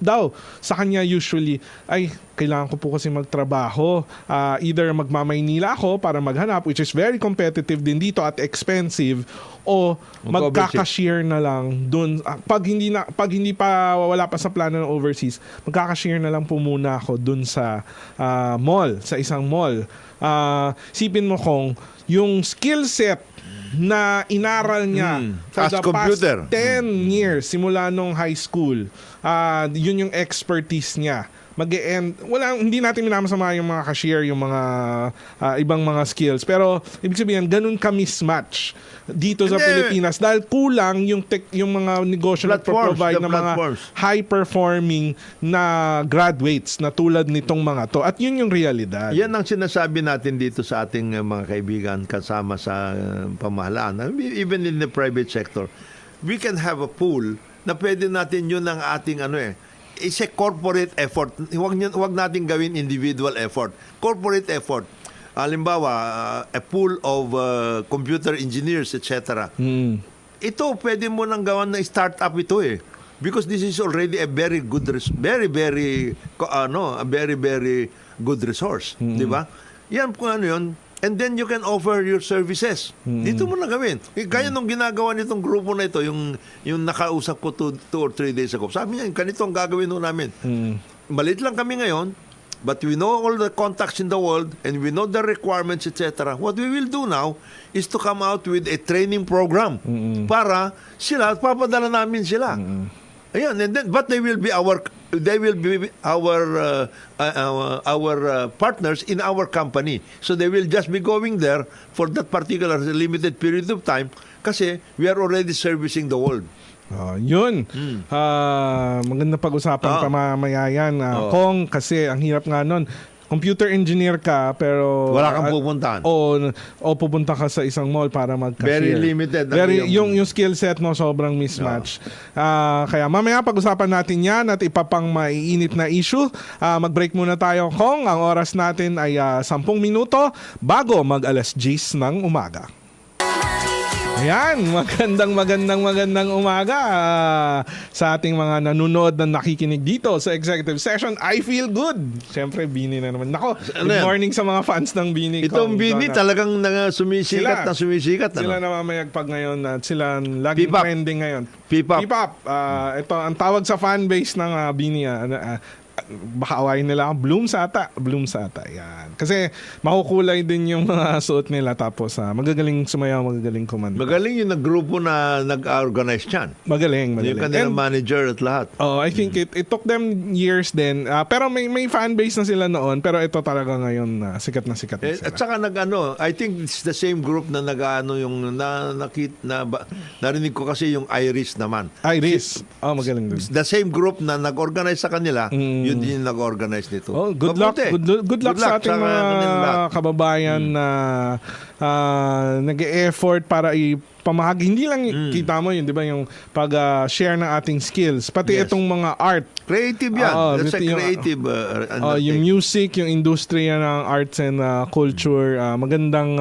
daw sa kanya usually, ay, kailangan ko po kasi magtrabaho. Either magmamaynila ako para maghanap, which is very competitive din dito at expensive, o magkaka-share na lang dun. Pag hindi pa wala pa sa plano ng overseas, magkaka-share na lang po muna ako dun sa mall, sa isang mall. Sipin mo kung yung skill set na inaral niya for As the computer. past 10 years simula nung high school, yun yung expertise niya. Hindi natin minamasama yung mga cashier, yung mga ibang mga skills, pero ibig sabihin ganun ka mismatch dito sa Hindi. Pilipinas dahil kulang yung mga negosyo na provide the ng mga platforms. high performing na graduates na tulad nitong mga to, at yun yung realidad. Yan ang sinasabi natin dito sa ating mga kaibigan kasama sa pamahalaan, even in the private sector. We can have a pool na pwede natin yun ang ating it's a corporate effort. Huwag natin gawin individual effort. Corporate effort. Halimbawa, a pool of computer engineers, etc. Ito, pwede mo nang gawan na startup ito eh. Because this is already a very good, very good resource. Di ba? Yan kung ano yun. And then you can offer your services. Dito mo na gawin. Kaya nung ginagawa nitong grupo na ito, yung nakausap ko 2 or 3 days ago, sabi niya, ganito ang gagawin nun namin. Malit lang kami ngayon, but we know all the contacts in the world and we know the requirements, etc. What we will do now is to come out with a training program para papadala namin sila. Ayan, and then, but they will be our partners in our company. So they will just be going there for that particular limited period of time kasi we are already servicing the world. Yun. Maganda pag-usapan mamaya yan. Kung kasi ang hirap nga nun, computer engineer ka pero Wala kang pupuntahan. O pupunta ka sa isang mall para mag-cashier. Very limited. Yung skill set mo sobrang mismatch. Kaya mamaya pag-usapan natin yan at ipapang maiinit na issue. Mag-break muna tayo kung ang oras natin ay 10 minuto bago mag-alas 10 ng umaga. Ayan, magandang umaga sa ating mga nanonood na nakikinig dito sa executive session. I feel good. Siyempre, Bini na naman. Nako, good morning sa mga fans ng Bini. Itong Bini talagang sumisikat. Sila namamayagpag ngayon at sila laging P-pop. trending ngayon. P-pop. Ito, ang tawag sa fanbase ng Bini, baka awayin nila Bloom sa ata. Yan. Kasi makukulay din yung mga suot nila tapos magagaling sumayaw, magagaling kumanta. Magaling yung grupo na nag-organize yan. Magaling. Yung kanilang manager at lahat. I think it took them years din. Pero may fan base na sila noon. Pero ito talaga ngayon sikat na sila. At saka I think it's the same group na narinig ko kasi yung Iris naman. Iris. Magaling din. The same group na nag-organize sa kanila, yun din yung nag-organize nito. Good luck. Good luck sa ating mga kababayan na nag-e-effort para pamahagi. Hindi lang kita mo yun, di ba, yung pag-share ng ating skills. Pati itong mga art. Creative yan. That's a creative yung music, yung industriya ng arts and culture. Magandang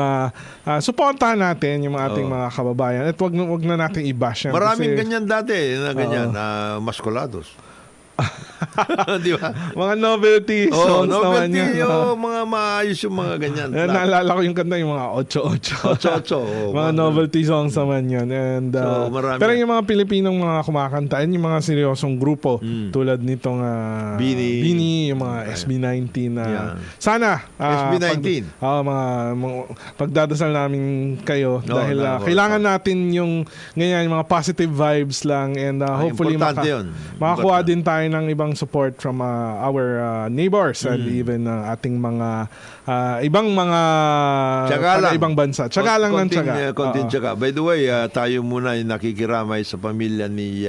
suportahan natin yung ating mga kababayan. At wag na natin i-bash yan. Maraming ganyan dati na ganyan, maskulados. Di ba? Mga novelty songs naman yan. Mga maayos yung mga ganyan. Naalala ko yung kanta, yung mga 8-8. Mga novelty songs naman yan. And, pero yung mga Pilipinong mga kumakanta, yung mga seryosong grupo tulad nitong Bini, yung mga SB19 sana SB19 pagdadasal namin kayo dahil kailangan natin yung ganyan, yung mga positive vibes lang and hopefully makakuha din tayo ng ibang support from our neighbors and even ating mga ibang mga ibang bansa. Tsaga lang ng tsaga. Konting tsaga. By the way, tayo muna ay nakikiramay sa pamilya ni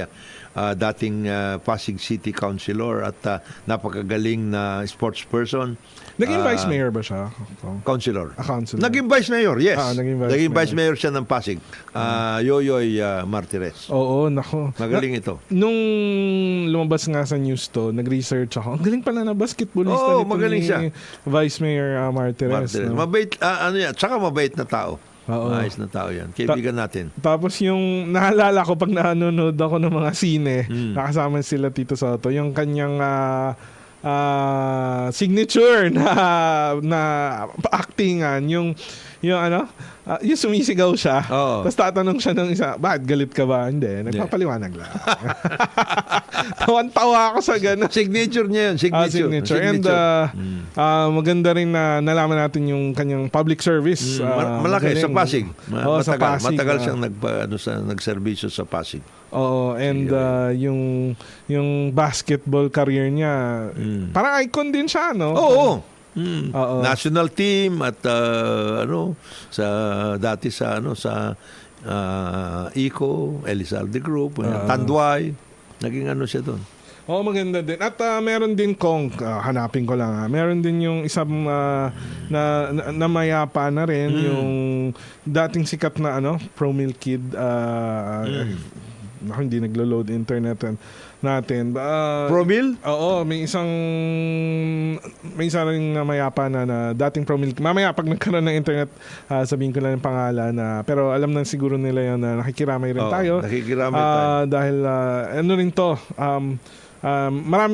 dating Pasig City Councilor at napakagaling na sports person. Naging vice mayor ba siya? Councilor. Councilor. Naging vice mayor, yes. Naging vice mayor siya ng Pasig. Yoyoy Martires. Oo, nako. Magaling ito. Nung lumabas nga sa news to, nag-research ako. Ang galing pala na basketballista nito magaling ni siya. Vice Mayor Martires. No? Mabait, tsaka mabait na tao. Oo. Ayos na tao yan. Kaibigan natin. Tapos yung naalala ko pag nanonood ako ng mga sine, nakasama sila Tito Soto, yung kanyang signature na actingan, yung ano, yung sumisigaw siya. Oo. Tapos tatanong siya ng isa, bakit galit ka ba? Hindi, nagpapaliwanag lang. Tawan-tawa ako sa gano'n. Signature niya yun. Signature. And maganda rin na nalaman natin yung kanyang public service. Malaki sa Pasig. Oo, sa Pasig. Matagal siyang nagserbisyo sa Pasig. Oo, and yung basketball career niya, parang icon din siya, no? Oo. National team at dati sa ICO, Elizalde Group, Tanduay, naging siya doon. Oo, maganda din. At meron din hanapin ko lang meron din yung isang na mayapa na rin, yung dating sikat na Promil Kid, hindi naglo-load internet natin. Promil? Oo, may isa ring mayapa na dating Promil. Mamaya pag nagkaroon ng internet, sabihin ko lang yung pangalan pero alam na siguro nila yun na nakikiramay rin tayo. Nakikiramay tayo. Dahil rin to,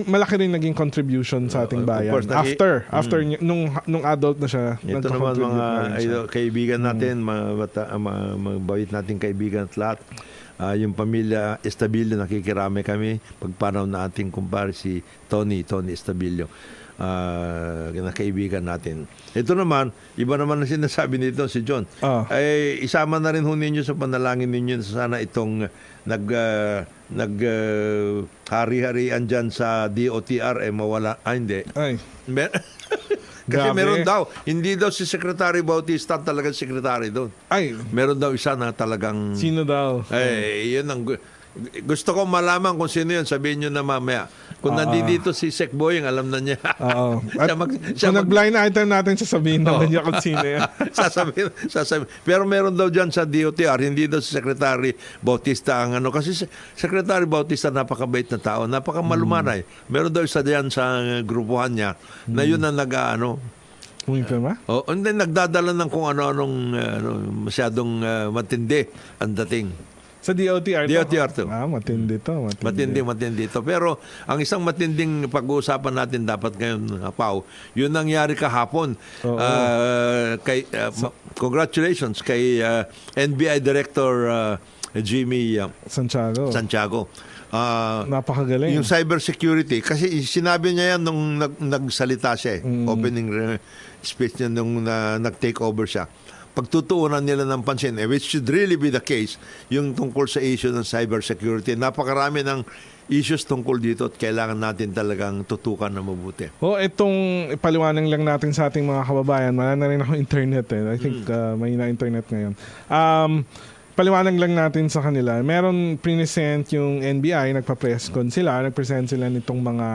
malaki rin naging contribution sa ating bayan. Of course, after nung adult na siya. Ito naman mga kaibigan natin, mabait natin kaibigan at lahat. Yung pamilya Estabillo, nakikirami kami pagpanaw na ating kumpare si Tony Estabillo, na kaibigan natin. Ito naman, iba naman ang sinasabi nito si John. Ay isama na rin ho ninyo sa panalangin ninyo sana itong hari-harian dyan sa DOTR mawala. Hindi. Kasi meron daw, hindi daw si Secretary Bautista talagang secretary doon. Meron daw isa na talagang... Sino daw? Yun ang... Gusto ko malaman kung sino yun. Sabihin nyo na mamaya. Kung nandito si Sec Boying, alam na niya. Oo. Kung nag-blind item natin, sasabihin naman niya kung sino yan. sasabihin. Pero meron daw dyan sa DOTR, hindi daw si Secretary Bautista ang Kasi Secretary Bautista, napakabait na tao, napakamalumanay. Meron daw isa dyan sa grupuhan niya, na yun ang Umipirma? Hindi, nagdadala ng kung ano-anong masyadong matindi ang dating. Sa DOTR to? DOTR to. Matindi to. Matindi to. Pero ang isang matinding pag-uusapan natin dapat ngayon, Pao, yun nangyari kahapon. Congratulations kay NBI Director Jimmy Santiago. Napakagaling. Yung cybersecurity, kasi sinabi niya yan nung nagsalita siya opening speech niya nung nag-take over siya. Pagtutuunan nila ng pansin, which should really be the case, yung tungkol sa issue ng cybersecurity. Napakarami ng issues tungkol dito at kailangan natin talagang tutukan na mabuti. Itong ipaliwanag lang natin sa ating mga kababayan. Wala na rin ako internet I think may na-internet ngayon. Paliwanag lang natin sa kanila. Meron present yung NBI, nagpa-press con sila, nagpresent sila nitong mga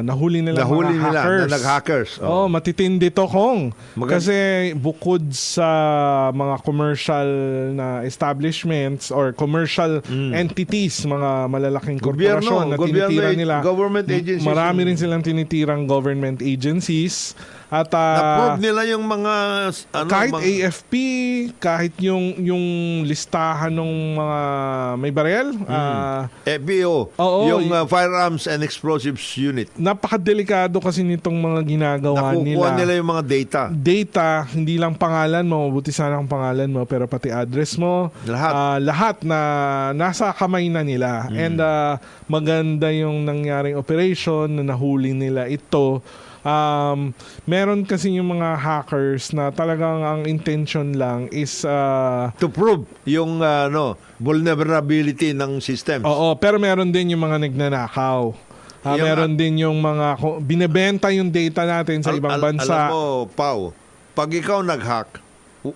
nahuli nila hackers. Na nag-hackers. Matitindi to, Kong. Kasi bukod sa mga commercial na establishments or commercial entities, mga malalaking korporasyon na tinitira nila. Government agencies. Marami rin silang tinitirang government agencies. At na-prove nila yung mga kahit AFP, kahit yung listahan ng mga may barel, FBO, yung Firearms and Explosives Unit. Napakadelikado kasi nitong mga ginagawa nila. Nakukuha nila yung mga data. Data, hindi lang pangalan mo, mabuti sana ang pangalan mo, pero pati address mo. Lahat na nasa kamay na nila. And maganda yung nangyaring operation na nahuli nila ito. Meron kasi yung mga hackers na talagang ang intention lang is to prove yung vulnerability ng system. Oo, pero meron din yung mga nagnanakaw. Meron din yung mga binebenta yung data natin sa ibang bansa. Alam mo, Pao, pag ikaw nag-hack,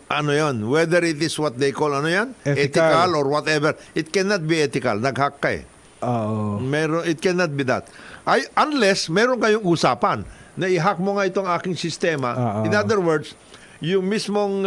ano yon? Whether it is what they call, ano yan? Ethical. Or whatever. It cannot be ethical. Nag-hack ka eh. It cannot be that. Unless meron kayong usapan na i-hack mo nga itong aking sistema. In other words, yung mismong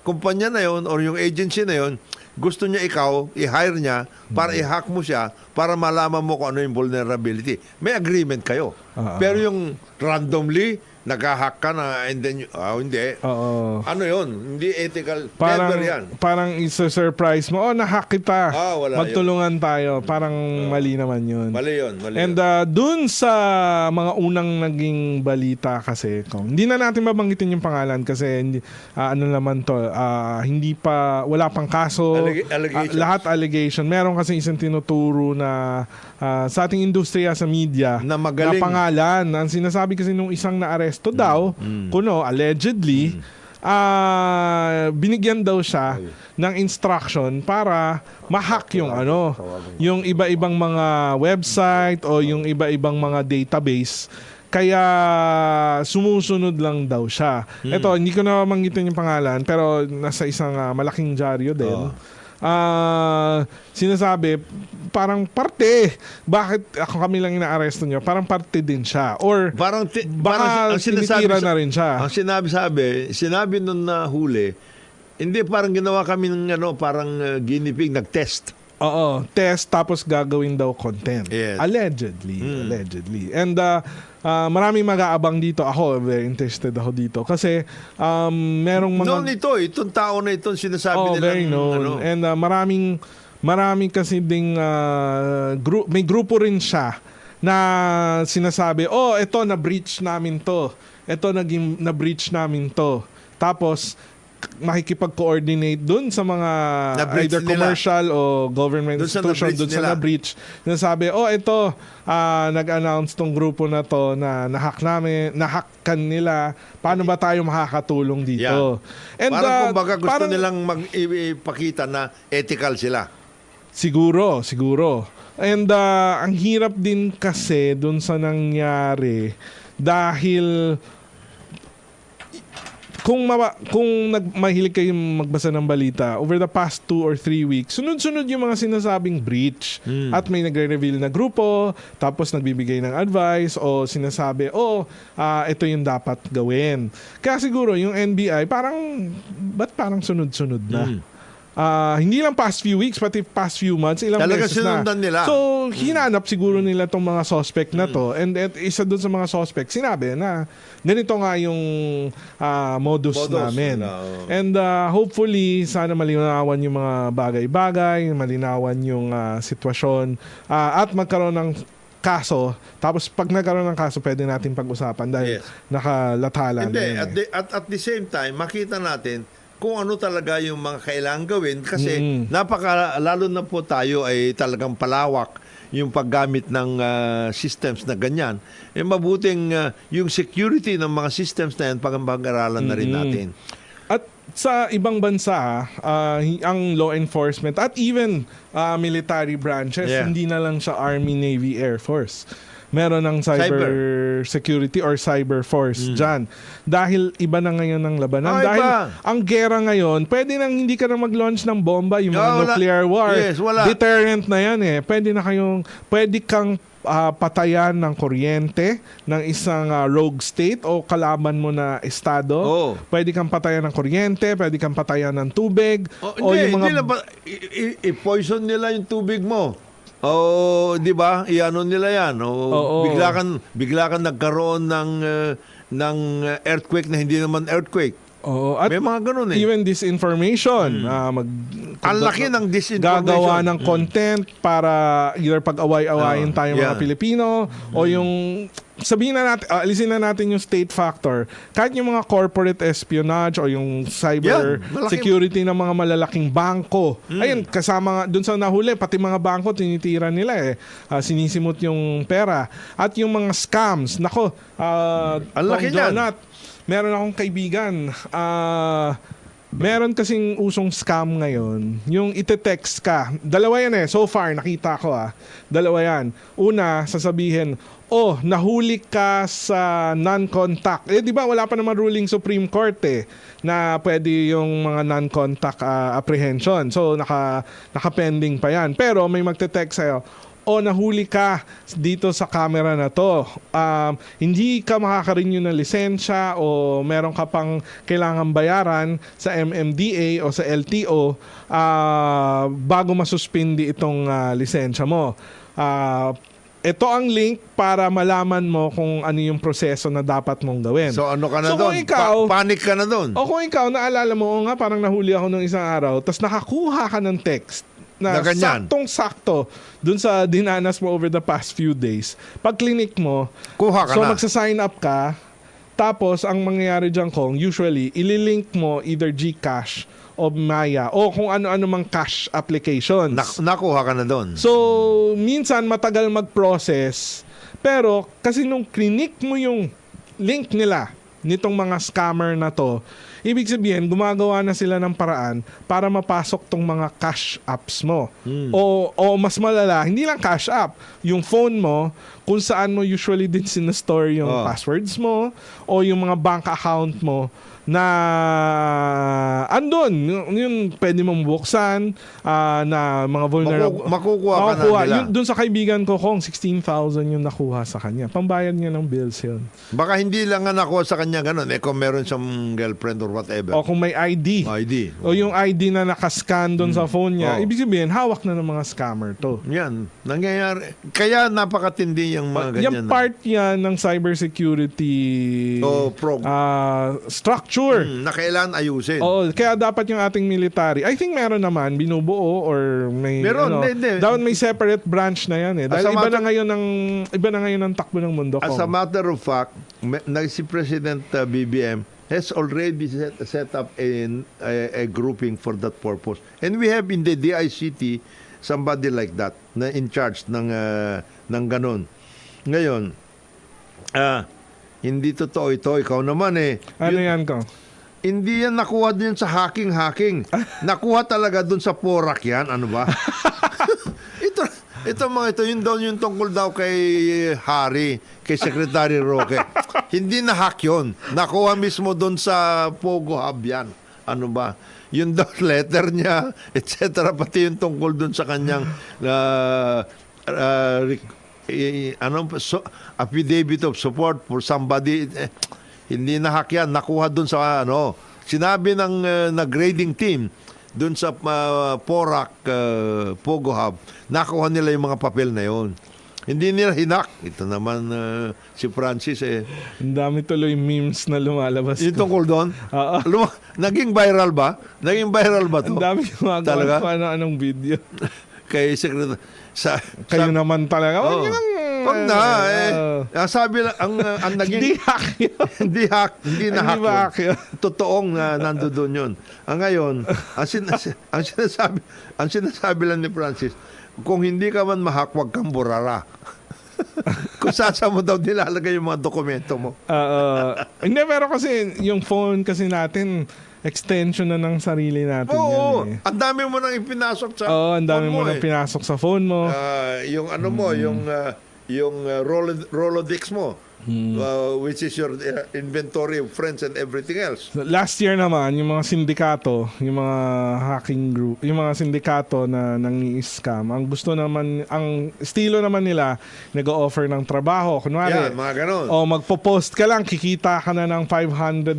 kumpanya na yon or yung agency na yon, gusto niya ikaw, i-hire niya para i-hack mo siya para malaman mo kung ano yung vulnerability. May agreement kayo. Pero yung randomly, nag-hack ka na and then, hindi. Ano yun? Hindi ethical. Never yan. Parang isa-surprise mo, nahack kita. Wala magtulungan tayo. Parang mali naman yun. Mali yun. And dun sa mga unang naging balita kasi, hindi na natin babanggitin yung pangalan kasi hindi, ano naman to, hindi pa, wala pang kaso. Lahat allegation. Meron kasi isang tinuturo na sa ating industriya sa media na magaling. Na pangalan. Ang sinasabi kasi nung isang na-aresto daw, kuno, allegedly, binigyan daw siya ng instruction para ma-hack yung yung iba-ibang mga website o yung iba-ibang mga database. Kaya sumusunod lang daw siya. Ito, hindi ko na manggitin yung pangalan pero nasa isang malaking dyaryo din. Sinasabi parang parte, bakit ako kami lang inaaresto nyo, parang parte din siya or parang baka ang sinasabi na rin siya. Ang sinabi nun na huli, hindi parang ginawa kami ng parang guinea pig, nag-test. Test tapos gagawin daw content. Yes. Allegedly. And maraming mag-aabang dito. Ako, very interested ako dito. Kasi merong mga... Itong tao na itong sinasabi nila. Very known. And maraming kasi ding may grupo rin siya na sinasabi, ito na-breach namin to. Ito na-breach namin to. Tapos, makikipag-coordinate dun sa mga either commercial o government institution dun sa na-breach. Sinasabi, ito, nag-announce tong grupo na to na nahackan nila. Paano ba tayo makakatulong dito? Yeah. And, parang kumbaga gusto nilang ipakita na ethical sila. Siguro. And ang hirap din kasi dun sa nangyari dahil kung mahilig kayong magbasa ng balita, over the past 2 or 3 weeks, sunod-sunod yung mga sinasabing breach. At may nagre-reveal na grupo, tapos nagbibigay ng advice, o sinasabi, ito yung dapat gawin. Kaya siguro, yung NBI, ba't parang sunod-sunod na? Hindi lang past few weeks, pati past few months, ilang talaga beses na. Nila. So, hinanap siguro nila tong mga suspect na to. And isa dun sa mga suspect, sinabi na ganito nga yung modus namin. And hopefully, sana malinawan yung mga bagay-bagay, malinawan yung sitwasyon, at magkaroon ng kaso. Tapos pag nagkaroon ng kaso, pwede natin pag-usapan dahil nakalathala na yun. At the same time, makita natin kung ano talaga yung mga kailangan gawin kasi lalo na po tayo ay talagang palawak yung paggamit ng systems na ganyan. Mabuting yung security ng mga systems na yan pag-aralan na rin natin. At sa ibang bansa, ang law enforcement at even military branches, hindi na lang siya Army, Navy, Air Force. Meron ng cyber security or cyber force dyan. Dahil iba na ngayon ang labanan. Dahil ang gera ngayon, pwede nang hindi ka na mag-launch ng bomba, yung mga nuclear war. Deterrent na yan eh. Pwede kang patayan ng kuryente ng isang rogue state o kalaban mo na estado. Pwede kang patayan ng kuryente, pwede kang patayan ng tubig. I-poison nila yung tubig mo. Di ba? Iano nila 'yan. Bigla kan nagkaroon ng earthquake na hindi naman earthquake. At may mga ganun eh. Even disinformation. Ang laki ng disinformation. Gagawa ng content para either pag-away-awayin tayo mga Pilipino o yung sabihin na natin, alisin na natin yung state factor. Kahit yung mga corporate espionage o yung cyber security ng mga malalaking bangko. Ayun, kasama nga, dun sa nahuli, pati mga bangko, tinitira nila eh. Sinisimot yung pera. At yung mga scams, ang laki niyan. Meron akong kaibigan, Meron kasing usong scam ngayon, yung ite-text ka. Dalawa yan so far nakita ko Dalawa yan. Una, sasabihin, nahuli ka sa non-contact. Di ba wala pa naman ruling Supreme Court na pwede yung mga non-contact apprehension. So naka-pending pa yan. Pero may magte-text sa'yo, nahuli ka dito sa camera na to. Hindi ka makaka-renew ng lisensya o meron ka pang kailangan bayaran sa MMDA o sa LTO bago masuspindi itong lisensya mo. Ito ang link para malaman mo kung ano yung proseso na dapat mong gawin. So ano ka na So, doon? kung ikaw- Panic ka na doon. O kung ikaw, naalala mo, parang nahuli ako nung isang araw, tapos nakakuha ka ng text na Na ganyan. saktong-sakto dun sa dinanas mo over the past few days. Pag clinic mo, Kuha ka so na. magsa-sign up ka, tapos ang mangyayari dyan kong, usually, ililink mo either GCash o Maya o kung ano-ano mang cash applications. Nakuha ka na doon. So, minsan matagal mag-process. Pero, kasi nung clinic mo yung link nila, nitong mga scammer na to, ibig sabihin, gumagawa na sila ng paraan para mapasok tong mga cash apps mo. O mas malala, hindi lang cash app, yung phone mo, kung saan mo usually din sinastore yung passwords mo o yung mga bank account mo na andun, yung pwede mong buksan na mga vulnerable. Makukuha ka na nila. Doon sa kaibigan ko, 16,000 yung nakuha sa kanya. Pambayad niya ng bills yun. Baka hindi lang nga nakuha sa kanya ganun. Kung meron siyang girlfriend or whatever. O kung may ID. ID. O yung ID na nakascan doon sa phone niya. Oh. Ibig sabihin, hawak na ng mga scammer to. Yan. Nangyayari. Kaya napakatindi yung mga ganyan. Yung part yan ng cybersecurity structure. Na kailangan ayusin. Oo, kaya dapat yung ating military, I think meron naman, binubuo or may Meron, hindi. dapat may separate branch na yan Dahil iba na ngayon ang takbo ng mundo. As a matter of fact, si President BBM has already set up a grouping for that purpose. And we have in the DICT somebody like that na in charge ng ganun. Ngayon, hindi totoo ito. Ikaw naman Ano yan ko? Hindi yan nakuha din sa hacking. Nakuha talaga dun sa Porak yan. Ano ba? ito mga ito, yung tungkol daw kay Harry, kay Secretary Roque. Hindi na hack yun. Nakuha mismo dun sa Pogo Hub yan. Ano ba? Yung daw letter niya, etc. Pati yung tungkol dun sa kanyang affidavit of support for somebody. Hindi na hack yan. Nakuha dun sa sinabi ng grading team dun sa Porak Pogo Hub, nakuha nila yung mga papel na yon. Hindi nila hinak. Ito naman si Francis Ang dami tuloy memes na lumalabas. yung tungkol doon. Oo. Naging viral ba? Naging viral ba to? Ang dami gumagawa pa anong video. Kay Secretary Kayo naman talaga. Oh. Wag na sabi lang ang naging Hindi hack yun. hindi hack, hindi na hack. Hindi ba hack yun? Totoong nandoon 'yun. Ngayon, ang sinasabi lang ni Francis, kung hindi ka man ma-hack, wag kang burara. Kung saan mo daw nilalagay yung mga dokumento mo. Hindi, pero kasi yung phone kasi natin, extension na ng sarili natin Oo, yan ang dami mo nang ipinasok sa ang dami phone mo nang pinasok sa phone mo. Yung mo, yung Rolodex mo, which is your inventory of friends and everything else. Last year naman, yung mga sindikato, yung mga hacking group, yung mga sindikato na nang-i-scam, ang estilo naman nila, nag-o-offer ng trabaho. Kunwari, Yan, mga ganon. magpo-post ka lang, kikita ka na ng $500.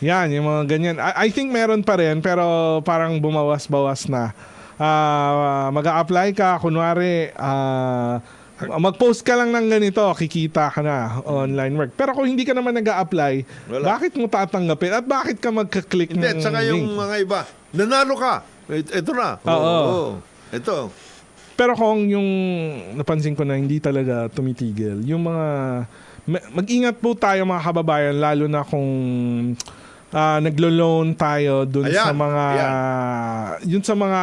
Yan, yung mga ganyan. I think meron pa rin, pero parang bumawas-bawas na. Mag-a-apply ka, kunwari, mag-post ka lang ng ganito, kikita ka na online work. Pero kung hindi ka naman nag-a-apply, bakit mo tatanggapin? At bakit ka magka-click ng Hindi, saka yung link? mga iba, nanalo ka. Ito na. Oo. Ito. Pero kung yung napansin ko na hindi talaga tumitigil, yung mga mag-ingat po tayo mga kababayan, lalo na kung naglo-loan tayo dun sa mga yun sa mga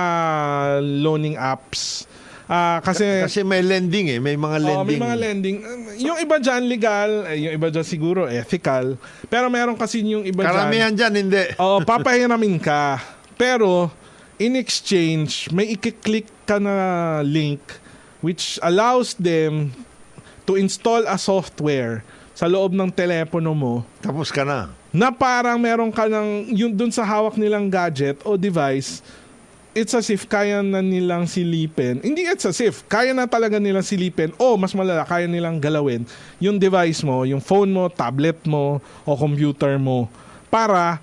loaning apps. Kasi may lending may mga Oo, lending. may mga lending. Yung iba dyan legal, yung iba dyan siguro ethical. Pero meron kasi yung iba Karamihan dyan, hindi. Oo, papahiramin ka. Pero, in exchange, may i-click ka na link which allows them to install a software sa loob ng telepono mo Tapos ka na. na parang meron ka ng, yung dun sa hawak nilang gadget o device, it's as if kaya na nilang silipin. Hindi it's as if, kaya na talaga nilang silipin o mas malala, kaya nilang galawin yung device mo, yung phone mo, tablet mo o computer mo para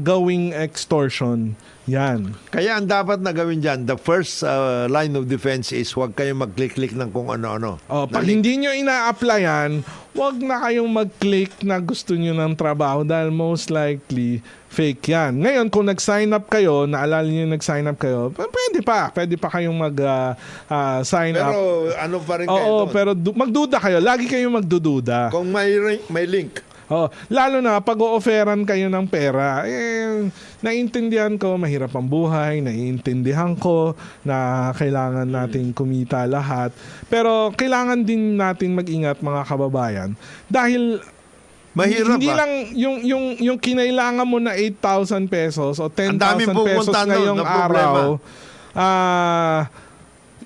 gawing extortion. Yan. Kaya ang dapat na gawin dyan, the first line of defense is huwag kayong mag-click-click ng kung ano-ano. Pag hindi nyo ina-applyan, wag na kayong mag-click na gusto nyo ng trabaho dahil most likely fake yan. Ngayon, kung nag-sign up kayo, naalala nyo nag-sign up kayo, pwede pa kayong mag-sign up. Pero ano pa rin kayo Oo, doon? pero magduda kayo. Lagi kayong magdududa. Kung may link. Oh, lalo na pag o-offeran kayo ng pera, naiintindihan ko, mahirap ang buhay, naiintindihan ko na kailangan nating kumita lahat. Pero kailangan din natin mag-ingat mga kababayan dahil Mahirap hindi ba? lang yung kinailangan mo na 8,000 pesos o 10,000 daming pesos pupuntahan ngayong doon na problema. araw.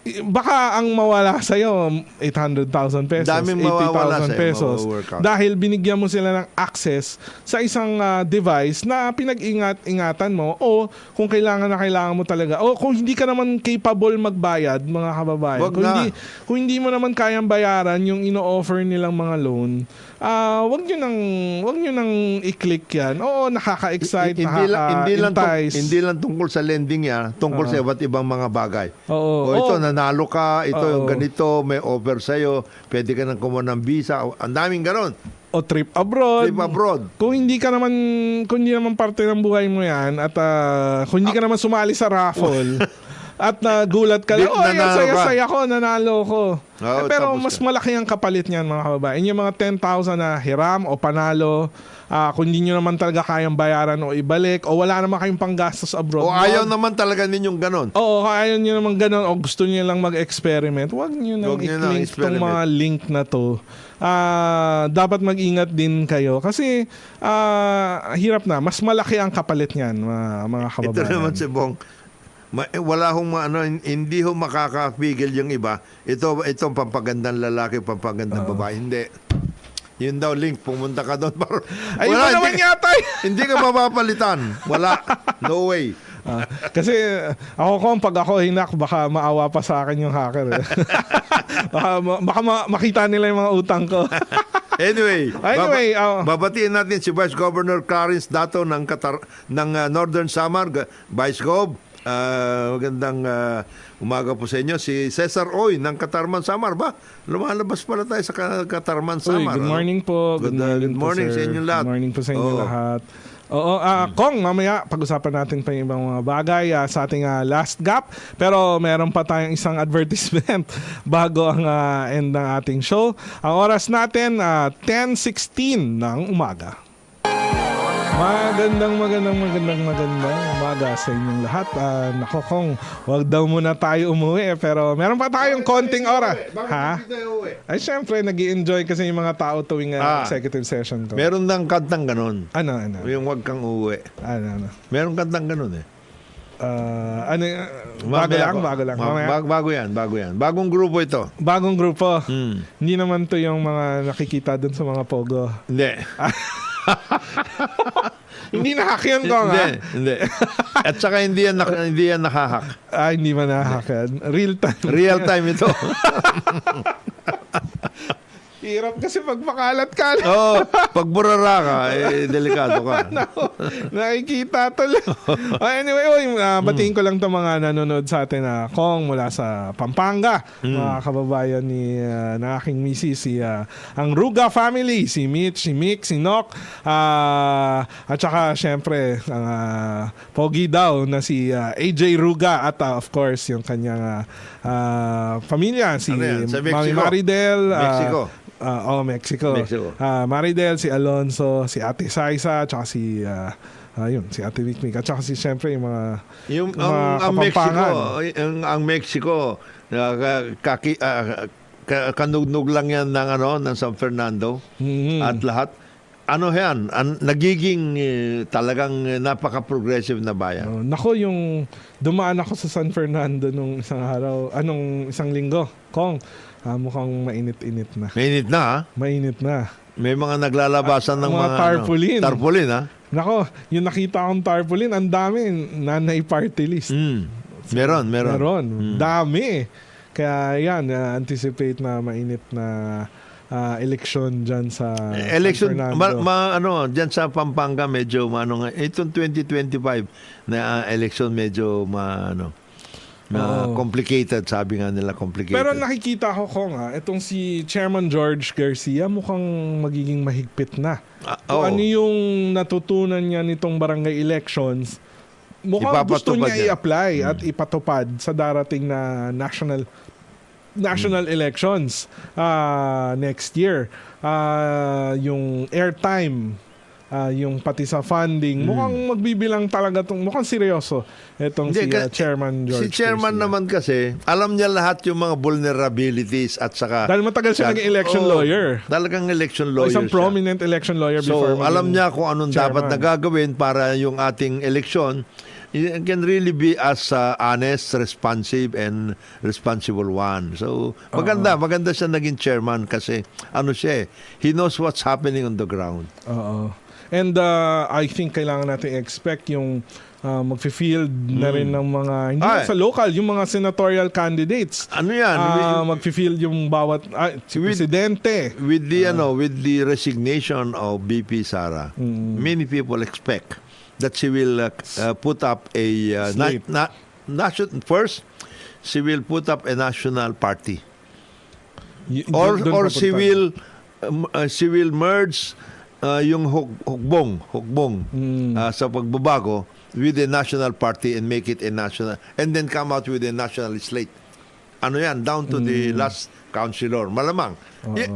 Baka ang mawala sa'yo 800,000 pesos, Daming mawawala 80,000 sa'yo, pesos mawa-workout. dahil binigyan mo sila ng access sa isang device na pinag-ingatan mo o kung kailangan mo talaga o kung hindi ka naman capable magbayad mga kababayan. Wag na. Kung hindi mo naman kayang bayaran yung ino-offer nilang mga loan, wag nyo nang i-click yan. Oo, nakaka-excite, nakaka-entice. Hindi lang tungkol sa lending yan, tungkol sa iba't ibang mga bagay. Oo. Ito, nanalo ka, ito Oo. yung ganito, may offer sa'yo, pwede ka nang kumuha ng visa, ang daming ganon. O trip abroad. Trip abroad. Kung hindi naman parte ng buhay mo yan at kung hindi ka naman sumali sa raffle at nagulat ka lang, Nanalo saya-saya ko, nanalo ko. Oo, Pero tapos mas ka. malaki ang kapalit niyan mga kababayan. Yung mga 10,000 na hiram o panalo, kung hindi nyo naman talaga kayang bayaran o ibalik o wala naman kayong panggastos abroad. O ayaw naman talaga ninyong ganon. Oo, kung ayaw nyo naman ganun o gusto nyo lang mag-experiment, huwag nyo nang Huwag nyo nang i-click tong experiment. mga link na to. Dapat mag-ingat din kayo kasi hirap na. Mas malaki ang kapalit niyan, mga kababayan. Ito naman si Bong, wala hong hindi ho makakapigil yung iba. Itong pampagandang lalaki, pampagandang babae. Hindi. Yun daw link, pumunta ka doon. Ay, iba naman yata. Hindi ka mapapalitan. Wala. No way. Kasi ako pag ako hinak, baka maawa pa sa akin yung hacker. baka makita nila yung mga utang ko. Anyway, babatiin natin si Vice Governor Clarence Dato ng Northern Samar. Vice Gov, magandang umaga po sa inyo. Si Cesar Oy ng Katarman Samar ba? Lumalabas pala tayo sa Katarman Samar. Good morning po. Good morning po, sa inyong lahat. Good morning po sa inyo lahat. Oo, Kong, mamaya pag-usapan natin pa yung ibang mga bagay sa ating last gap. Pero meron pa tayong isang advertisement bago ang end ng ating show. Ang oras natin, 10:16 ng umaga. Magandang umaga sa inyong lahat. Nako Kong, wag daw muna tayo umuwi pero meron pa tayong konting oras. Ha? Ay syempre, nag-i-enjoy kasi yung mga tao tuwing executive session ko. Meron ng kantang ganon. Ano? Yung wag kang uuwi. Ano? Meron kantang ganon eh. Bago lang. Mamaya. Bago yan. Bagong grupo ito. Bagong grupo. Hindi naman to yung mga nakikita dun sa mga pogo. Hindi. Hindi na-hack yun, Kong, ha? Hindi. At saka hindi yan nakahak. Hindi man na-hack yan. Real time. Real time ito. Hirap kasi magpakalat ka. Pag burara ka, delikado ka. Nakikita tuloy. Anyway, batiin ko lang itong mga nanonood sa atin Kong mula sa Pampanga. Mga kababayan na aking misis, ang Ruga family, si Mitch, si Mick, si Nock, at saka syempre, ang pogi daw na si AJ Ruga at of course, yung kanyang pamilya, si Mami Maridel. Mexico. Mexico. Maridel, si Alonso, si Ate Saisa, tsaka si Ayun, si Ate Mikmik. At saka siyempre yung mga Yung mga ang Mexico, Kapampangan. ang Mexico, kanugnog lang yan ng San Fernando at lahat. Ano yan? Nagiging talagang napaka-progressive na bayan. Nako, yung dumaan ako sa San Fernando nung isang araw, isang linggo, Kong, mukhang mainit-init na. Mainit na, ha? Mainit na. May mga naglalabasan ng mga mga tarpaulin. Tarpaulin, ha? Nako, yung nakita akong tarpaulin, ang dami, nanay party list. Meron. Dami. Kaya yan, anticipate na mainit na election dyan sa Election, San Fernando. dyan sa Pampanga, medyo, itong 2025 na election, medyo, complicated, sabi nga nila, complicated. Pero nakikita ko, Kong, itong si Chairman George Garcia, mukhang magiging mahigpit na. Kung ano yung natutunan niya nitong barangay elections, mukhang gusto Ipapatupad niya niya. i-apply at ipatupad sa darating na national elections next year. Yung airtime, yung pati sa funding, mukhang magbibilang talaga mukhang seryoso itong si Chairman George Si Chairman Garcia. naman kasi, alam niya lahat yung mga vulnerabilities at saka... Dahil matagal siya naging election lawyer. Talagang election O lawyer isang siya. prominent election lawyer before So, alam maging niya kung anong dapat chairman. na gagawin para yung ating eleksyon it can really be as honest, responsive, and responsible one. So, maganda siya naging chairman kasi he knows what's happening on the ground. Oo. And I think kailangan natin expect yung magfi-field na rin ng mga, hindi lang sa local, yung mga senatorial candidates. Ano yan? Magfi-field yung bawat, si Presidente. With the resignation of BP Sara, many people expect that she will put up a first, she will put up a national party, or she will merge yung hukbong sa pagbabago with a national party and make it a national, and then come out with a national slate. Ano yan, down to the last councilor. Malamang.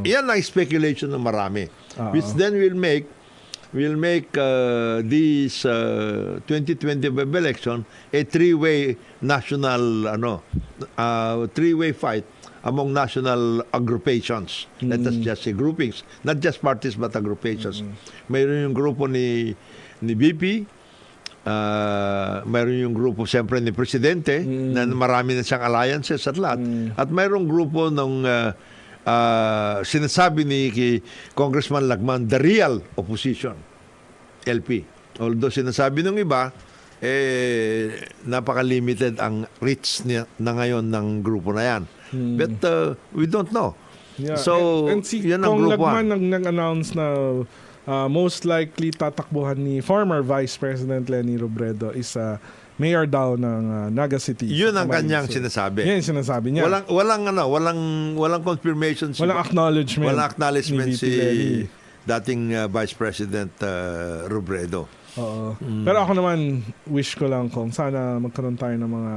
Yan ang speculation ng marami. Which then will make this 2025 election a three-way national three-way fight among national agrupations. Let us just say groupings, not just parties but agrupations. Mayroon yung grupo ni BP, mayroon yung grupo siyempre ni Presidente na marami na siyang alliances at lahat. At mayroong grupo ng sinasabi ni Congressman Lagman, the real opposition, LP. Although sinasabi ng iba, napaka-limited ang reach na ngayon ng grupo na yan. But we don't know. Yeah. So, and si yan ang Kong grupo. Lagman nag-announce na most likely tatakbuhan ni former Vice President Leni Robredo is mayor daw ng Naga City. Yun ang Camarines kanyang Sur. sinasabi. Yan yung sinasabi niya. Walang confirmation. Walang acknowledgement. Walang acknowledgement ni VP Leni. si dating Vice President Robredo. Oo. Pero ako naman, wish ko lang kung sana magkaroon tayo ng mga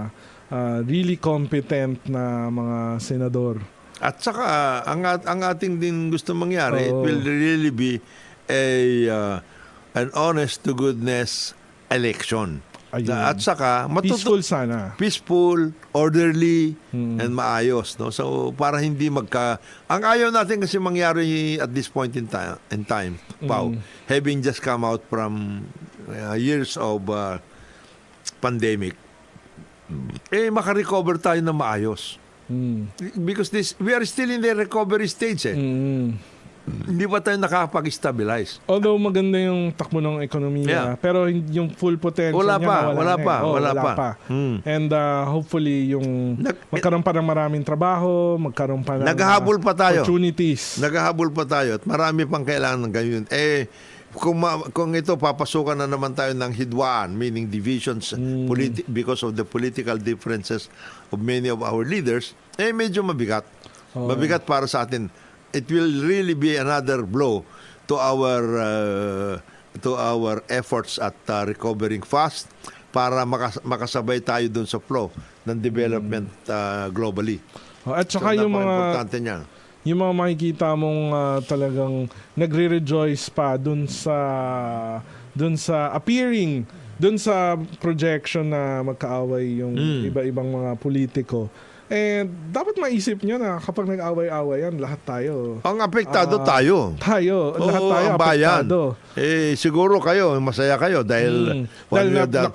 really competent na mga senador. At saka, ang ating din gusto mangyari, it Oo. will really be an honest to goodness election. Ayun. At saka, Peaceful sana. peaceful, orderly, and maayos. No? So, para hindi ang ayaw natin kasi mangyari at this point in time, Pao, having just come out from years of pandemic, makarecover tayo na maayos. Because we are still in the recovery stage. Hindi pa tayo nakakapag-stabilize. Although maganda yung takbo ng ekonomiya, pero yung full potential Wala niya wala wala pa. pa. And hopefully yung magkaroon pa ng maraming trabaho, magkaroon pa ng Naghahabol pa tayo. opportunities. Naghahabol pa tayo at marami pang kailangan ng ganyan. Kung ito, papasukan na naman tayo ng hidwaan, meaning divisions because of the political differences of many of our leaders, medyo mabigat. Mabigat para sa atin. It will really be another blow to our efforts at recovering fast para makasabay tayo dun sa flow ng development globally. At saka yung mga importante niya. yung mga makikita mong talagang nagre-rejoice pa dun sa dun sa appearing, dun sa projection na magkaaway yung iba-ibang mga politiko. And dapat maisip nyo na kapag nag-away-away yan, lahat tayo. Ang apektado tayo. Lahat tayo ang bayan. apektado. Siguro kayo, masaya kayo dahil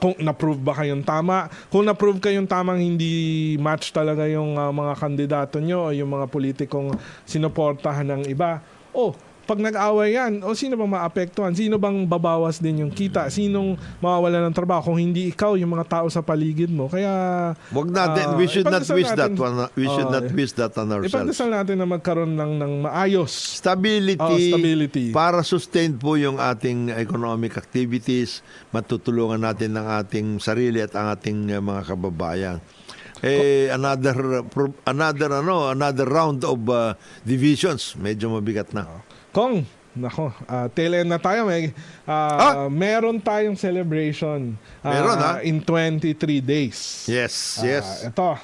Kung na-prove ba kayong tama, kung na-prove kayong tamang hindi match talaga yung mga kandidato nyo o yung mga politikong sinuportahan ng iba, pag nag-away yan, sino bang maapektuhan? Sino bang babawas din yung kita? Sinong mawawala ng trabaho? Kung hindi ikaw, yung mga tao sa paligid mo. Kaya wag natin, we should not wish that one. We should not wish that on ourselves. Ipagdasal natin na magkaroon ng maayos Stability para sustain po yung ating economic activities, matutulungan natin ng ating sarili at ang ating mga kababayan. Another round of divisions, medyo mabigat na. Kong, nako, tail end na tayo. Meron tayong celebration in 23 days. Yes. Ito.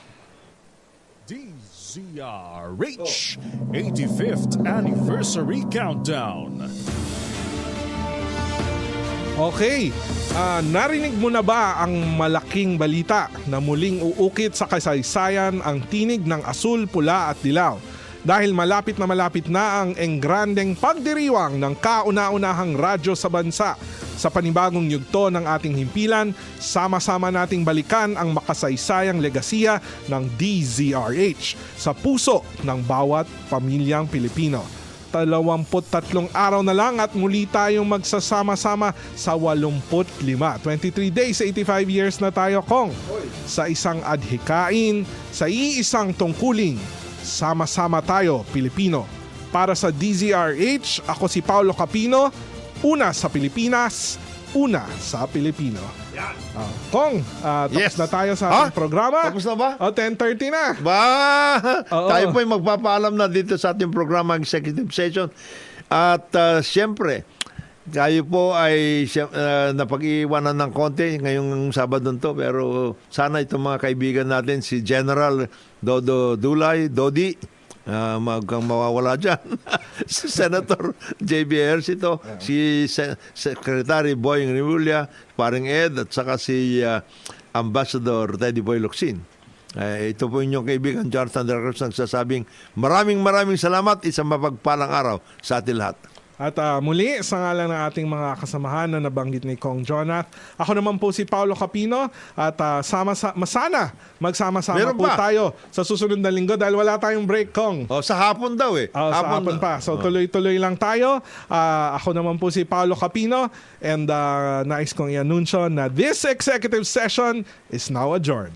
DZRH 85th Anniversary Countdown. Okay, narinig mo na ba ang malaking balita na muling uukit sa kasaysayan ang tinig ng asul, pula at dilaw? Dahil malapit na ang engrandeng pagdiriwang ng kauna-unahang radyo sa bansa. Sa panibagong yugto ng ating himpilan, sama-sama nating balikan ang makasaysayang legasiya ng DZRH sa puso ng bawat pamilyang Pilipino. 23 araw na lang at muli tayong magsasama-sama sa 85. 23 days, 85 years na tayo, Kong. Sa isang adhikain, sa iisang tungkuling, sama-sama tayo, Pilipino. Para sa DZRH, ako si Paulo Capino, una sa Pilipinas, una sa Pilipino. Kong, tapos na tayo sa ating programa. Tapos na ba? 10:30 na. Tayo po ay magpapaalam na dito sa ating programa Executive Session. At siyempre, tayo po ay napag-iwanan ng konti ngayong Sabado to, pero sana itong mga kaibigan natin, si General Dodo Dulay, Dodi, magkang mawawala dyan. Si Senator J.B. Ejercito, si Secretary Boying Remulla, paring Ed, at saka si Ambassador Teddy Boy Locsin. Ito po inyong kaibigan Jonathan De La Cruz nagsasabing maraming salamat, isang mapagpalang araw sa atin lahat. At muli, sa ngalan ng ating mga kasamahan na nabanggit ni Kong Jonath, ako naman po si Paulo Capino at sana magsama-sama po tayo sa susunod na linggo dahil wala tayong break, Kong. Sa hapon daw sa hapon pa. So tuloy-tuloy lang tayo. Ako naman po si Paulo Capino and nais kong i-anunsyo na this executive session is now adjourned.